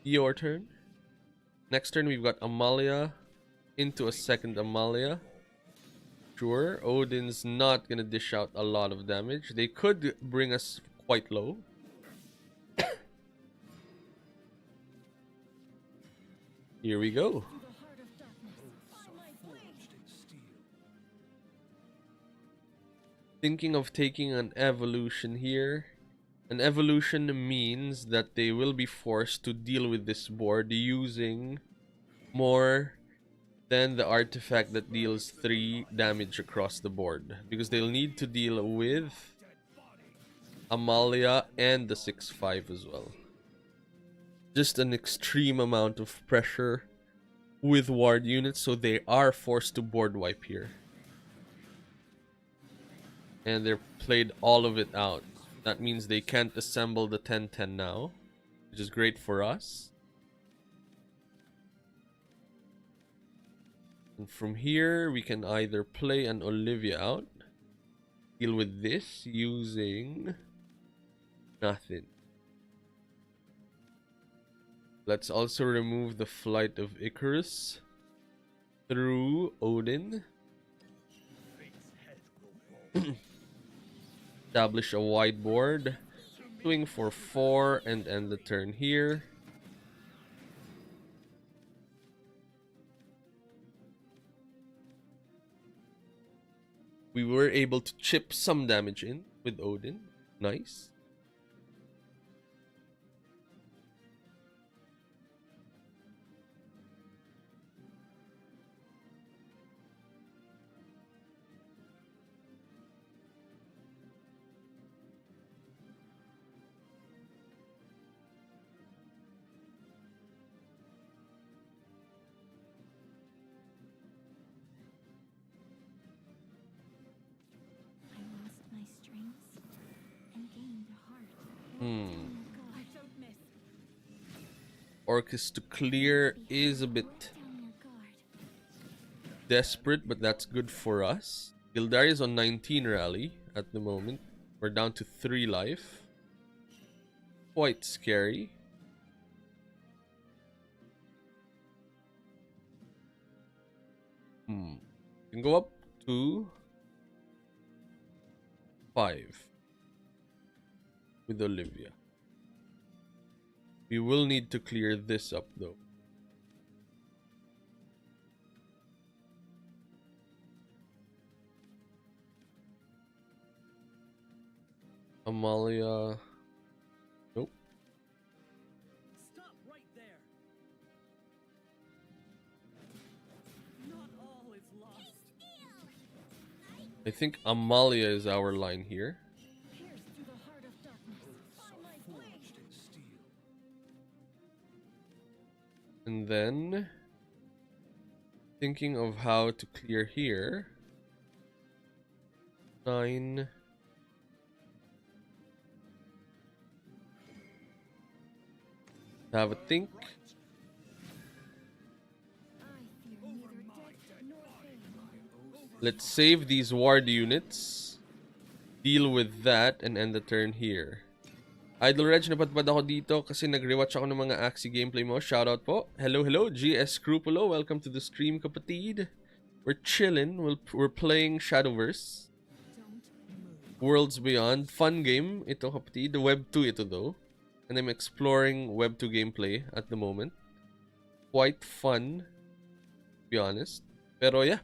Your turn. Next turn we've got Amalia into a second Amalia. Sure, Odin's not gonna dish out a lot of damage. They could bring us quite low. Here we go. The heart of darkness. By my blade. Thinking of taking an evolution here. An evolution means that they will be forced to deal with this board using more than the artifact that deals 3 damage across the board. Because they'll need to deal with Amalia and the 6/5 as well. Just an extreme amount of pressure with ward units, so they are forced to board wipe here. And they're played all of it out. That means they can't assemble the 10-10 now, which is great for us. And from here, we can either play an Olivia out, deal with this using nothing. Let's also remove the Flight of Icarus through Odin. Establish a wide board. Swing for 4 and end the turn here. We were able to chip some damage in with Odin. Nice. I lost my strength and gained a heart. I don't miss. Orcus to clear is a bit Down your guard. desperate, but that's good for us. Gildari is on 19 rally at the moment. We're down to 3 life. Quite scary. You can go up to 5 with Olivia. We will need to clear this up though. Amalia. Nope. Stop right there. Not all is lost. I think Amalia is our line here. Pierce through the heart of darkness. By my blade. Forged in steel. And then thinking of how to clear here. 9. Have a think. I fear neither death nor pain. Let's save these ward units. Deal with that and end the turn here. Idol Reg, napadpad ako dito kasi nag-rewatch ako ng mga Axie gameplay mo. Shoutout po. Hello, hello. GS Scrupulo. Welcome to the stream, kapatid. We're chilling. We're playing Shadowverse. Worlds Beyond. Fun game ito, kapatid. Web 2 ito though. And I'm exploring Web 2 gameplay at the moment. Quite fun, to be honest. Pero yeah.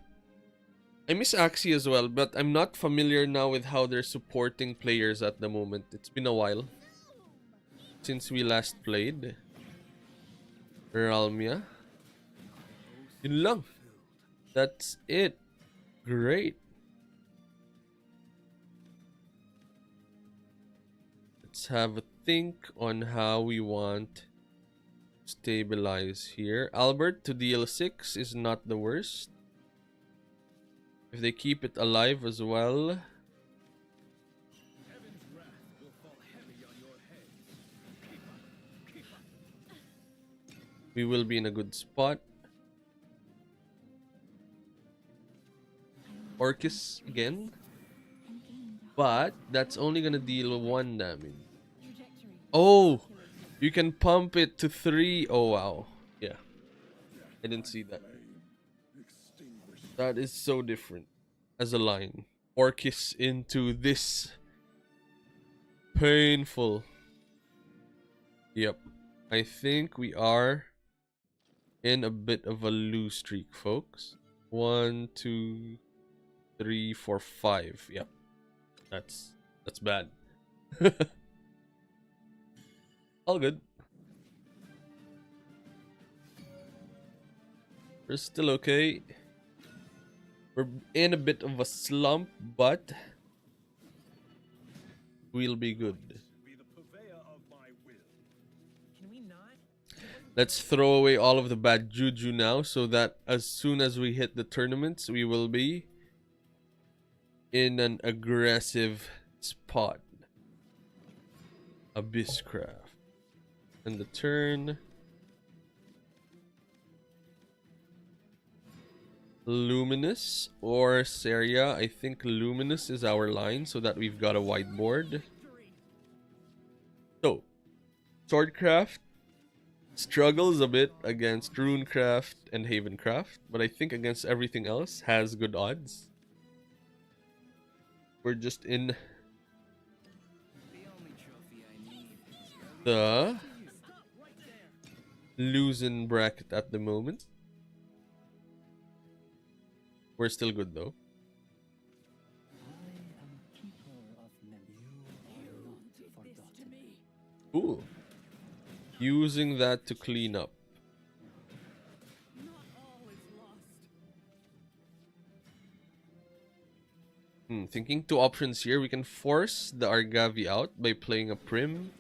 I miss Axie as well, but I'm not familiar now with how they're supporting players at the moment. It's been a while since we last played. Ralmia. Yun lang. That's it. Great. Let's have a think on how we want to stabilize here. Albert to deal 6 is not the worst. If they keep it alive as well. Heaven's wrath will fall heavy on your heads. Keep up. Keep up. We will be in a good spot. Orcus again. But that's only gonna deal 1 damage. Trajectory. Oh! You can pump it to 3. Oh wow. Yeah. I didn't see that. That is so different as a line. Orcus into this. Painful. Yep. I think we are in a bit of a loose streak, folks. 1, 2, 3, 4, 5. Yep. That's bad. All good. We're still okay. We're in a bit of a slump, but we'll be good. Be the purveyor of my will. Can we not? Let's throw away all of the bad juju now so that as soon as we hit the tournaments, we will be in an aggressive spot. Abysscraft. And the turn. Luminous or Seria. I think Luminous is our line so that we've got a whiteboard. So, Swordcraft struggles a bit against Runecraft and Havencraft, but I think against everything else has good odds. We're just in The only trophy I need is your the losing bracket at the moment. We're still good though. Cool. Using that to clean up. Not all is lost. Thinking 2 options here. We can force the Argavi out by playing a Prim.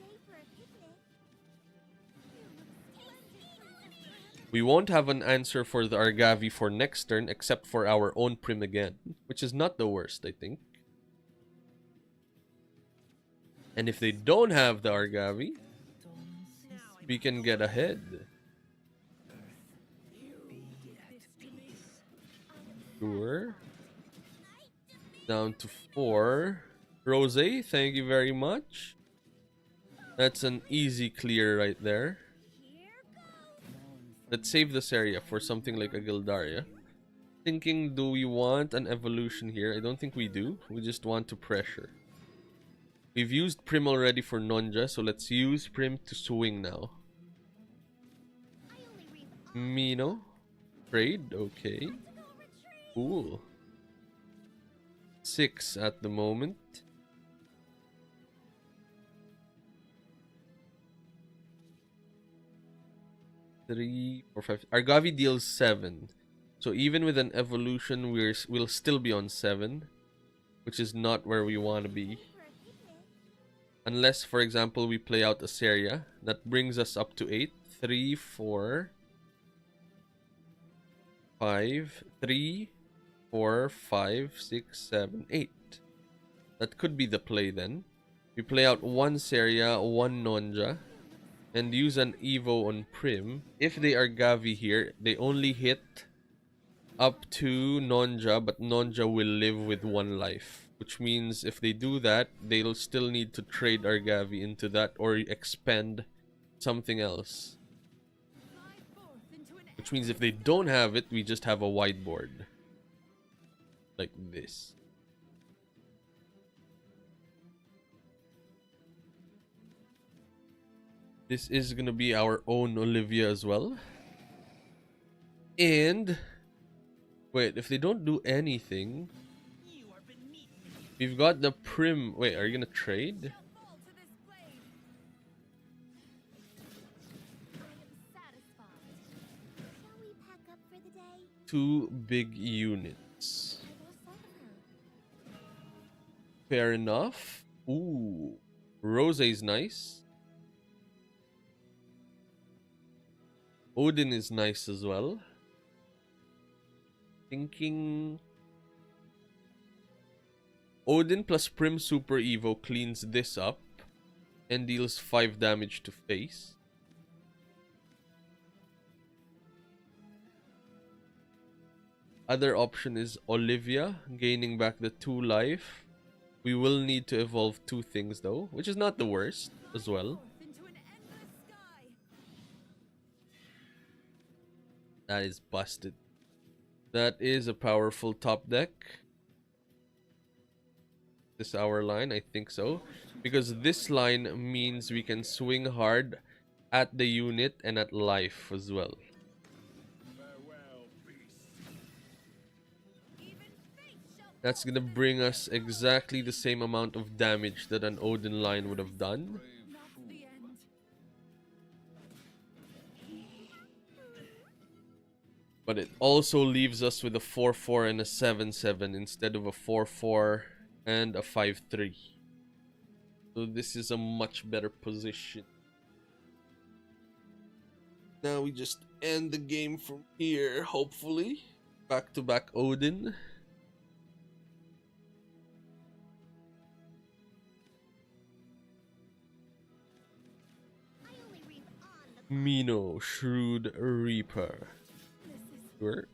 We won't have an answer for the Argavi for next turn except for our own Prim again, which is not the worst, I think. And if they don't have the Argavi, we can get ahead. Sure. Down to 4. Rose, thank you very much. That's an easy clear right there. Let's save this area for something like a Gildaria. thinking, do we want an evolution here? I don't think we do. We just want to pressure. We've used Prim already for Nonja, so let's use Prim to swing now. Mino. Trade, okay. Cool. 6 at the moment. Three, 4, 5. Argavi deals 7. So even with an evolution, we'll still be on 7. Which is not where we want to be. Unless, for example, we play out a Seria. That brings us up to 8. 3, 4, 5. 3, 4, 5, 6, 7, 8. That could be the play then. We play out 1 Seria, 1 Nonja. And use an Evo on Prim. If they are Gavi here, they only hit up to Nonja, but Nonja will live with 1 life. Which means if they do that, they'll still need to trade Argavi into that or expend something else. Which means if they don't have it, we just have a wide board. Like this. This is gonna be our own Olivia as well. And wait, if they don't do anything, we've got the Prim. Wait, are you gonna trade? Two big units. Fair enough. Ooh, Rose is nice. Odin is nice as well. Thinking Odin plus Prim Super Evo cleans this up and deals 5 damage to face. Other option is Olivia gaining back the 2 life. We will need to evolve 2 things though, which is not the worst as well. That is busted. That is a powerful top deck. This our line, I think so. Because this line means we can swing hard at the unit and at life as well. That's gonna bring us exactly the same amount of damage that an Odin line would have done. But it also leaves us with a 4-4 and a 7-7 instead of a 4-4 and a 5-3. So this is a much better position. Now we just end the game from here, hopefully. Back-to-back Odin. Mino, Shrewd Reaper. Sure.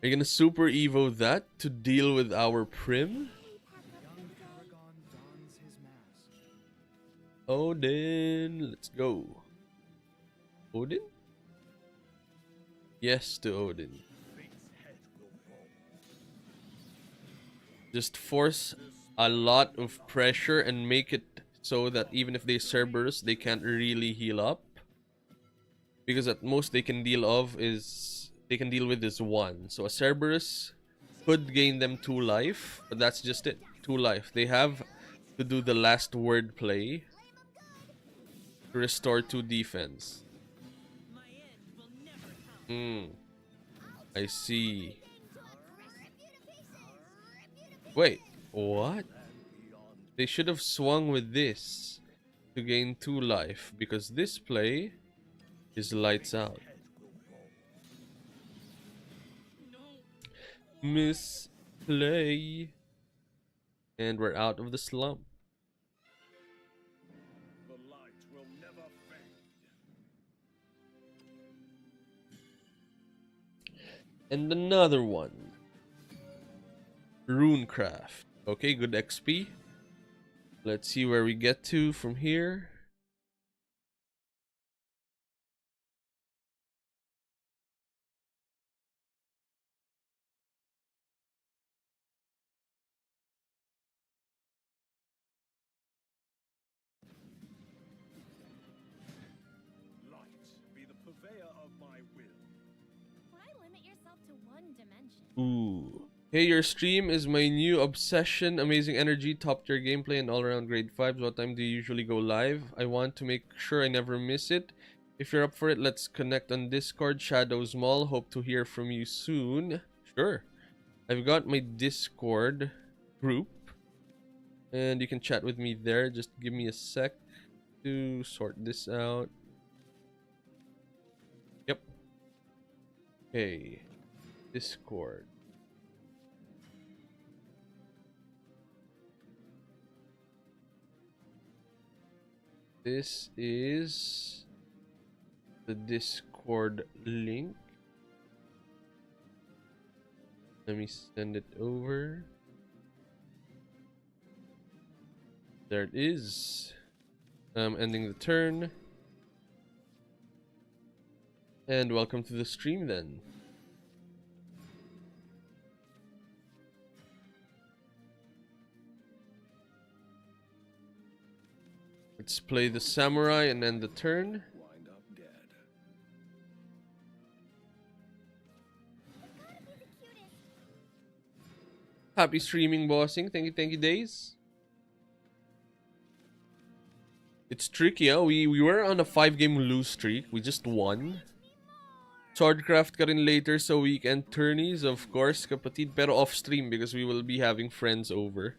Are you gonna Super Evo that to deal with our Prim? Odin, let's go. Odin? Yes to Odin. Just force a lot of pressure and make it so that even if they Cerberus, they can't really heal up. Because at most they can deal with is 1. So a Cerberus could gain them 2 life, but that's just it. 2 life. They have to do the last word play to restore 2 defense. I see. Wait, what? They should have swung with this to gain 2 life, because this play is lights out. Misplay. And we're out of the slump. The light will never fade. And another one. Runecraft. Okay, good XP. Let's see where we get to from here. Ooh. Hey, your stream is my new obsession. Amazing energy, top tier gameplay, and all around grade 5s. What time do you usually go live? I want to make sure I never miss it. If you're up for it, let's connect on Discord. Shadows Mall. Hope to hear from you soon. Sure. I've got my Discord group, and you can chat with me there. Just give me a sec to sort this out. Yep. Okay. Discord. This is the Discord link. Let me send it over. There it is. I'm ending the turn. And welcome to the stream then. Let's play the samurai and end the turn. Wind up dead. Happy streaming, bossing. Thank you, Days. It's tricky, huh? We were on a 5-game lose streak. We just won. Swordcraft ka rin later sa weekend tourneys, of course, kapatid. Pero off-stream because we will be having friends over.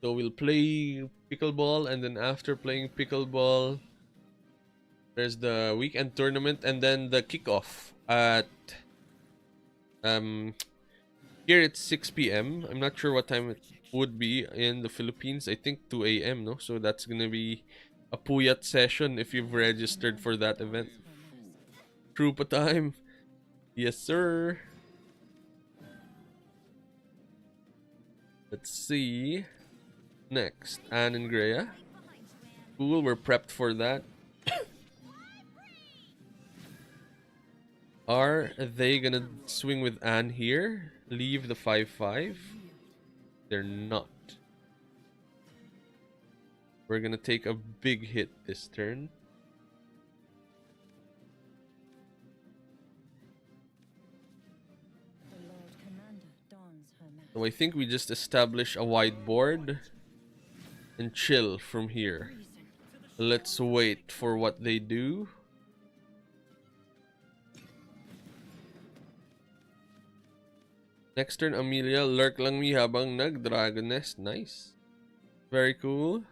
So we'll play pickleball, and then after playing pickleball, there's the weekend tournament, and then the kickoff at here it's 6 p.m. I'm not sure what time it would be in the Philippines. I think 2 a.m. no, so that's gonna be a puyat session if you've registered for that event. Trupa time, yes sir. Let's see. Next, Anne and Greya. Cool, we're prepped for that. Are they gonna swing with Anne here? Leave the 5-5? They're not. We're gonna take a big hit this turn. The Lord Commander dons her mask. So I think we just establish a wide board and chill from here. Let's wait for what they do. Next turn, Amelia, lurk lang mi habang nag-dragon nest. Nice. Very cool.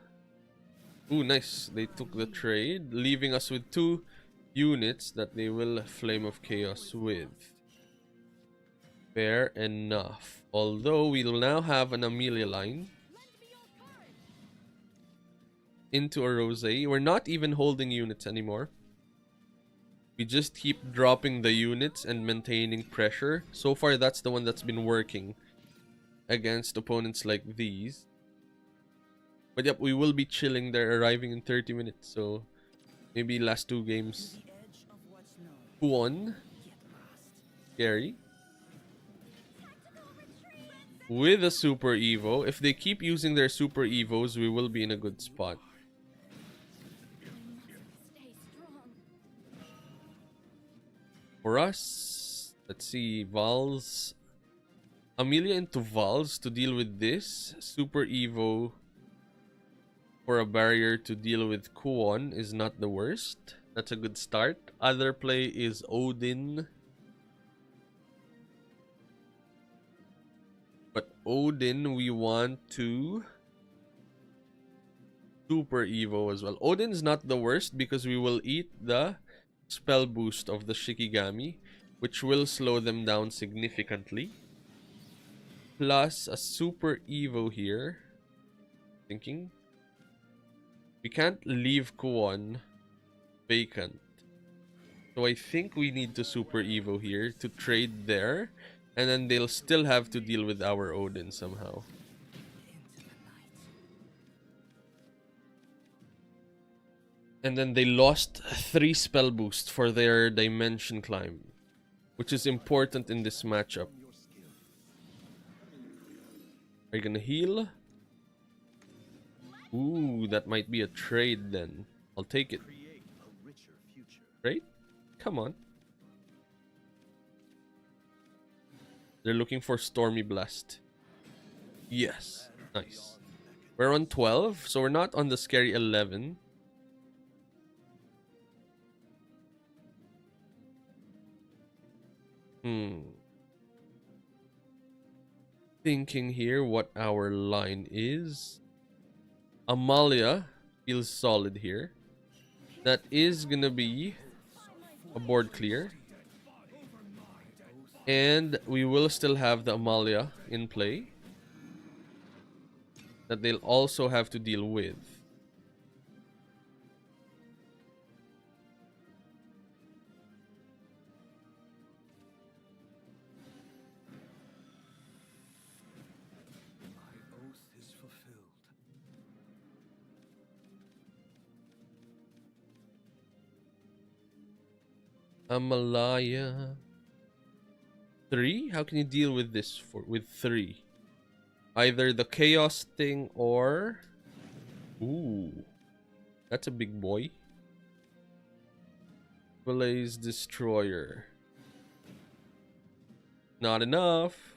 Ooh, nice. They took the trade, leaving us with 2 units that they will Flame of Chaos with. Fair enough. Although we'll now have an Amelia line into a Rose. We're not even holding units anymore. We just keep dropping the units and maintaining pressure. So far, that's the one that's been working against opponents like these. But yep, we will be chilling there, arriving in 30 minutes. So maybe last 2 games. Won. Scary. With a Super Evo. If they keep using their Super Evos, we will be in a good spot. For us, let's see, Vals. Amelia into Vals to deal with this. Super Evo for a barrier to deal with Kuon is not the worst. That's a good start. Other play is Odin. But Odin, we want to Super Evo as well. Odin's not the worst because we will eat the spell boost of the Shikigami, which will slow them down significantly. Plus a Super Evo here. Thinking. We can't leave Kuon vacant. So I think we need to Super Evo here to trade there. And then they'll still have to deal with our Odin somehow. And then they lost 3 spell boost for their dimension climb, which is important in this matchup. Are you gonna heal? Ooh, that might be a trade then. I'll take it. Trade? Come on. They're looking for Stormy Blast. Yes. Nice. We're on 12, so we're not on the scary 11. Thinking here what our line is. Amalia feels solid here. That is gonna be a board clear. And we will still have the Amalia in play that they'll also have to deal with. My oath is fulfilled. Amalaya. 3? How can you deal with this with 3? Either the chaos thing or... Ooh. That's a big boy. Blaze Destroyer. Not enough.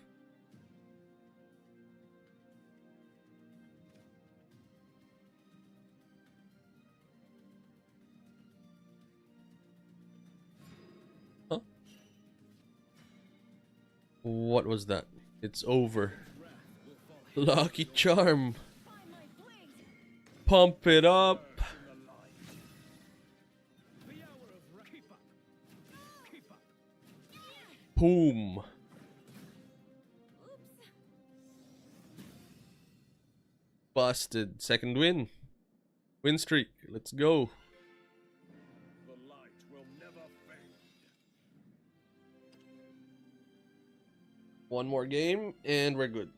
Huh? What was that? It's over. Lucky Charm. Pump it up. Boom. Busted. Second win. Win streak. Let's go. The light will never fade. One more game and we're good.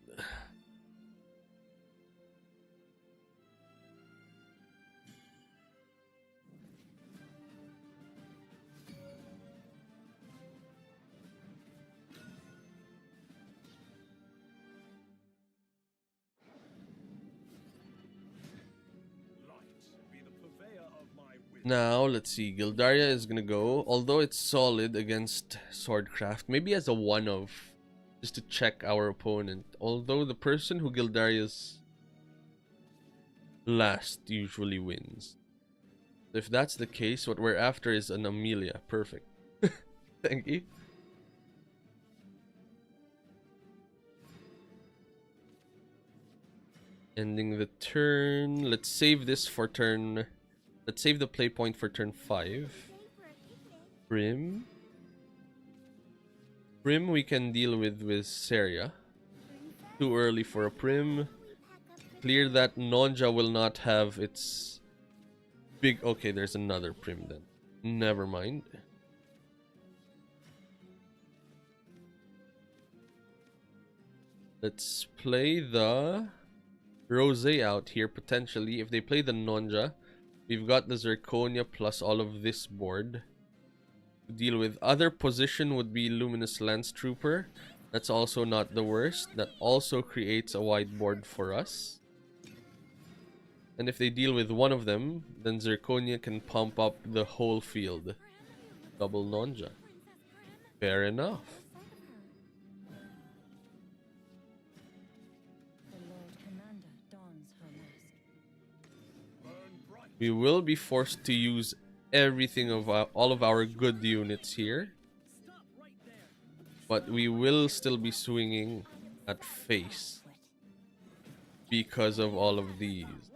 Now, let's see. Gildaria is gonna go. Although it's solid against Swordcraft. Maybe as a one-of. Just to check our opponent. Although the person who Gildaria's last usually wins. If that's the case, what we're after is an Amelia. Perfect. Thank you. Ending the turn. Let's save this for turn... Let's save the play point for turn 5. Brim. Prim we can deal with Seria. Too early for a Prim. Clear that Nonja will not have its big... Okay, there's another Prim then. Never mind. Let's play the Rose out here potentially. If they play the Nonja, we've got the Zirconia plus all of this board to deal with. Other position would be Luminous Lance Trooper. That's also not the worst. That also creates a wide board for us. And if they deal with one of them, then Zirconia can pump up the whole field. Double Nonja. Fair enough. We will be forced to use everything of all of our good units here. But we will still be swinging at face because of all of these,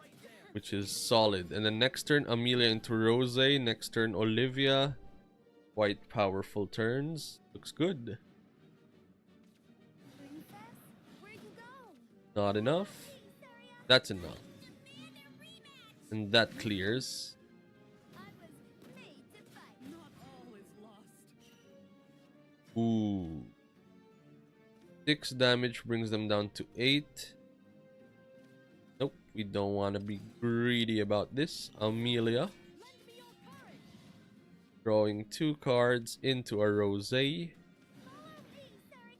which is solid. And then next turn, Amelia into Rose. Next turn, Olivia. Quite powerful turns. Looks good. Not enough. That's enough. And that clears. Ooh. 6 damage brings them down to 8. Nope, we don't want to be greedy about this. Amelia. Drawing 2 cards into a Rose.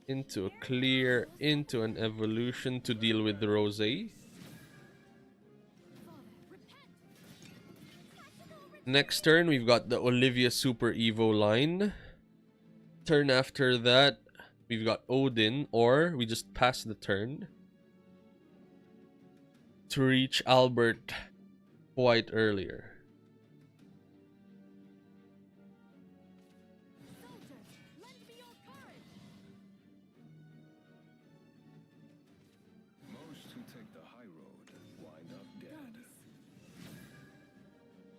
Into a clear, into an evolution to deal with the Rose. Next turn, we've got the Olivia Super Evo line. Turn after that, we've got Odin, or we just pass the turn to reach Albert quite earlier. Soldiers, lend me your courage. Most who take the high road wind up dead.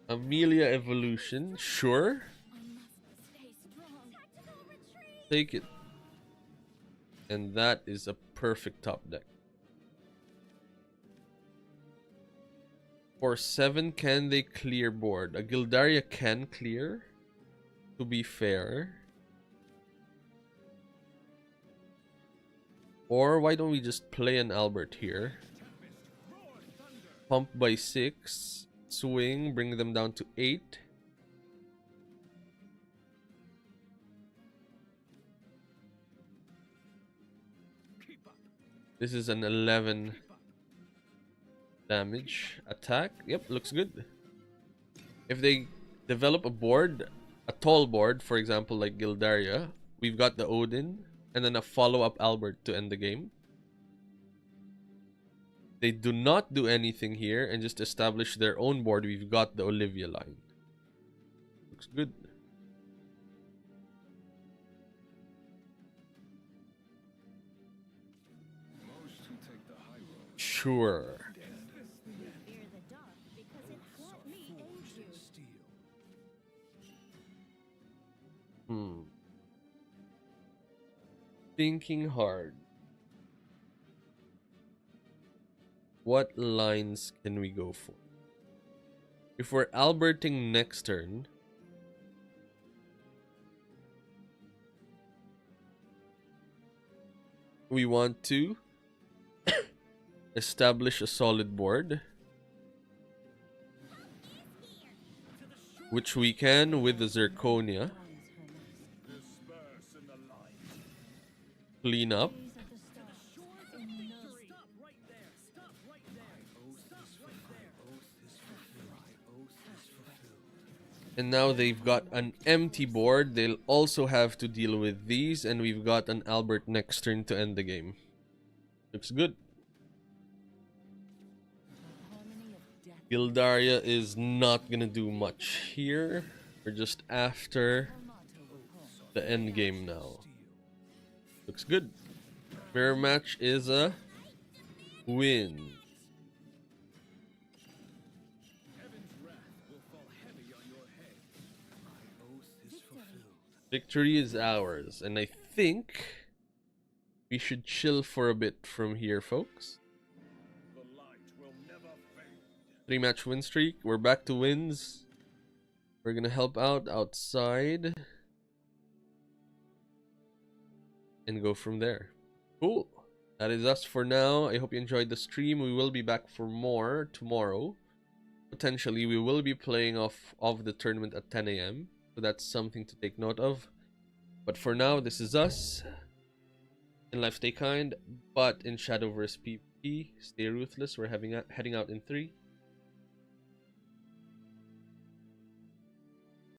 Amelia evolution, sure. I must stay strong. Tactical retreat. Take it. And that is a perfect top deck. For 7, can they clear board? A Gildaria can clear, to be fair. Or why don't we just play an Albert here? Pump by 6. Swing, bring them down to 8. This is an 11 damage attack. Yep, looks good. If they develop a board, a tall board, for example, like Gildaria, we've got the Odin and then a follow-up Albert to end the game. They do not do anything here and just establish their own board. We've got the Olivia line. Looks good. Most who take the high road Sure. You fear the dark because it won't me aid you. steel. Thinking hard. What lines can we go for? If we're Alberting next turn, we want to establish a solid board, which we can with the Zirconia. Clean up. And now they've got an empty board. They'll also have to deal with these, and we've got an Albert next turn to end the game. Looks good. Gildaria is not gonna do much here. We're just after the end game now. Looks good. Mirror match is a win. Victory is ours, and I think we should chill for a bit from here, folks. 3-match win streak. We're back to wins. We're gonna help out outside and go from there. Cool. That is us for now. I hope you enjoyed the stream. We will be back for more tomorrow. Potentially, we will be playing off of the tournament at 10 a.m. So that's something to take note of. But for now, this is us. In life, stay kind. But in Shadowverse PvP, stay ruthless. We're heading out in 3,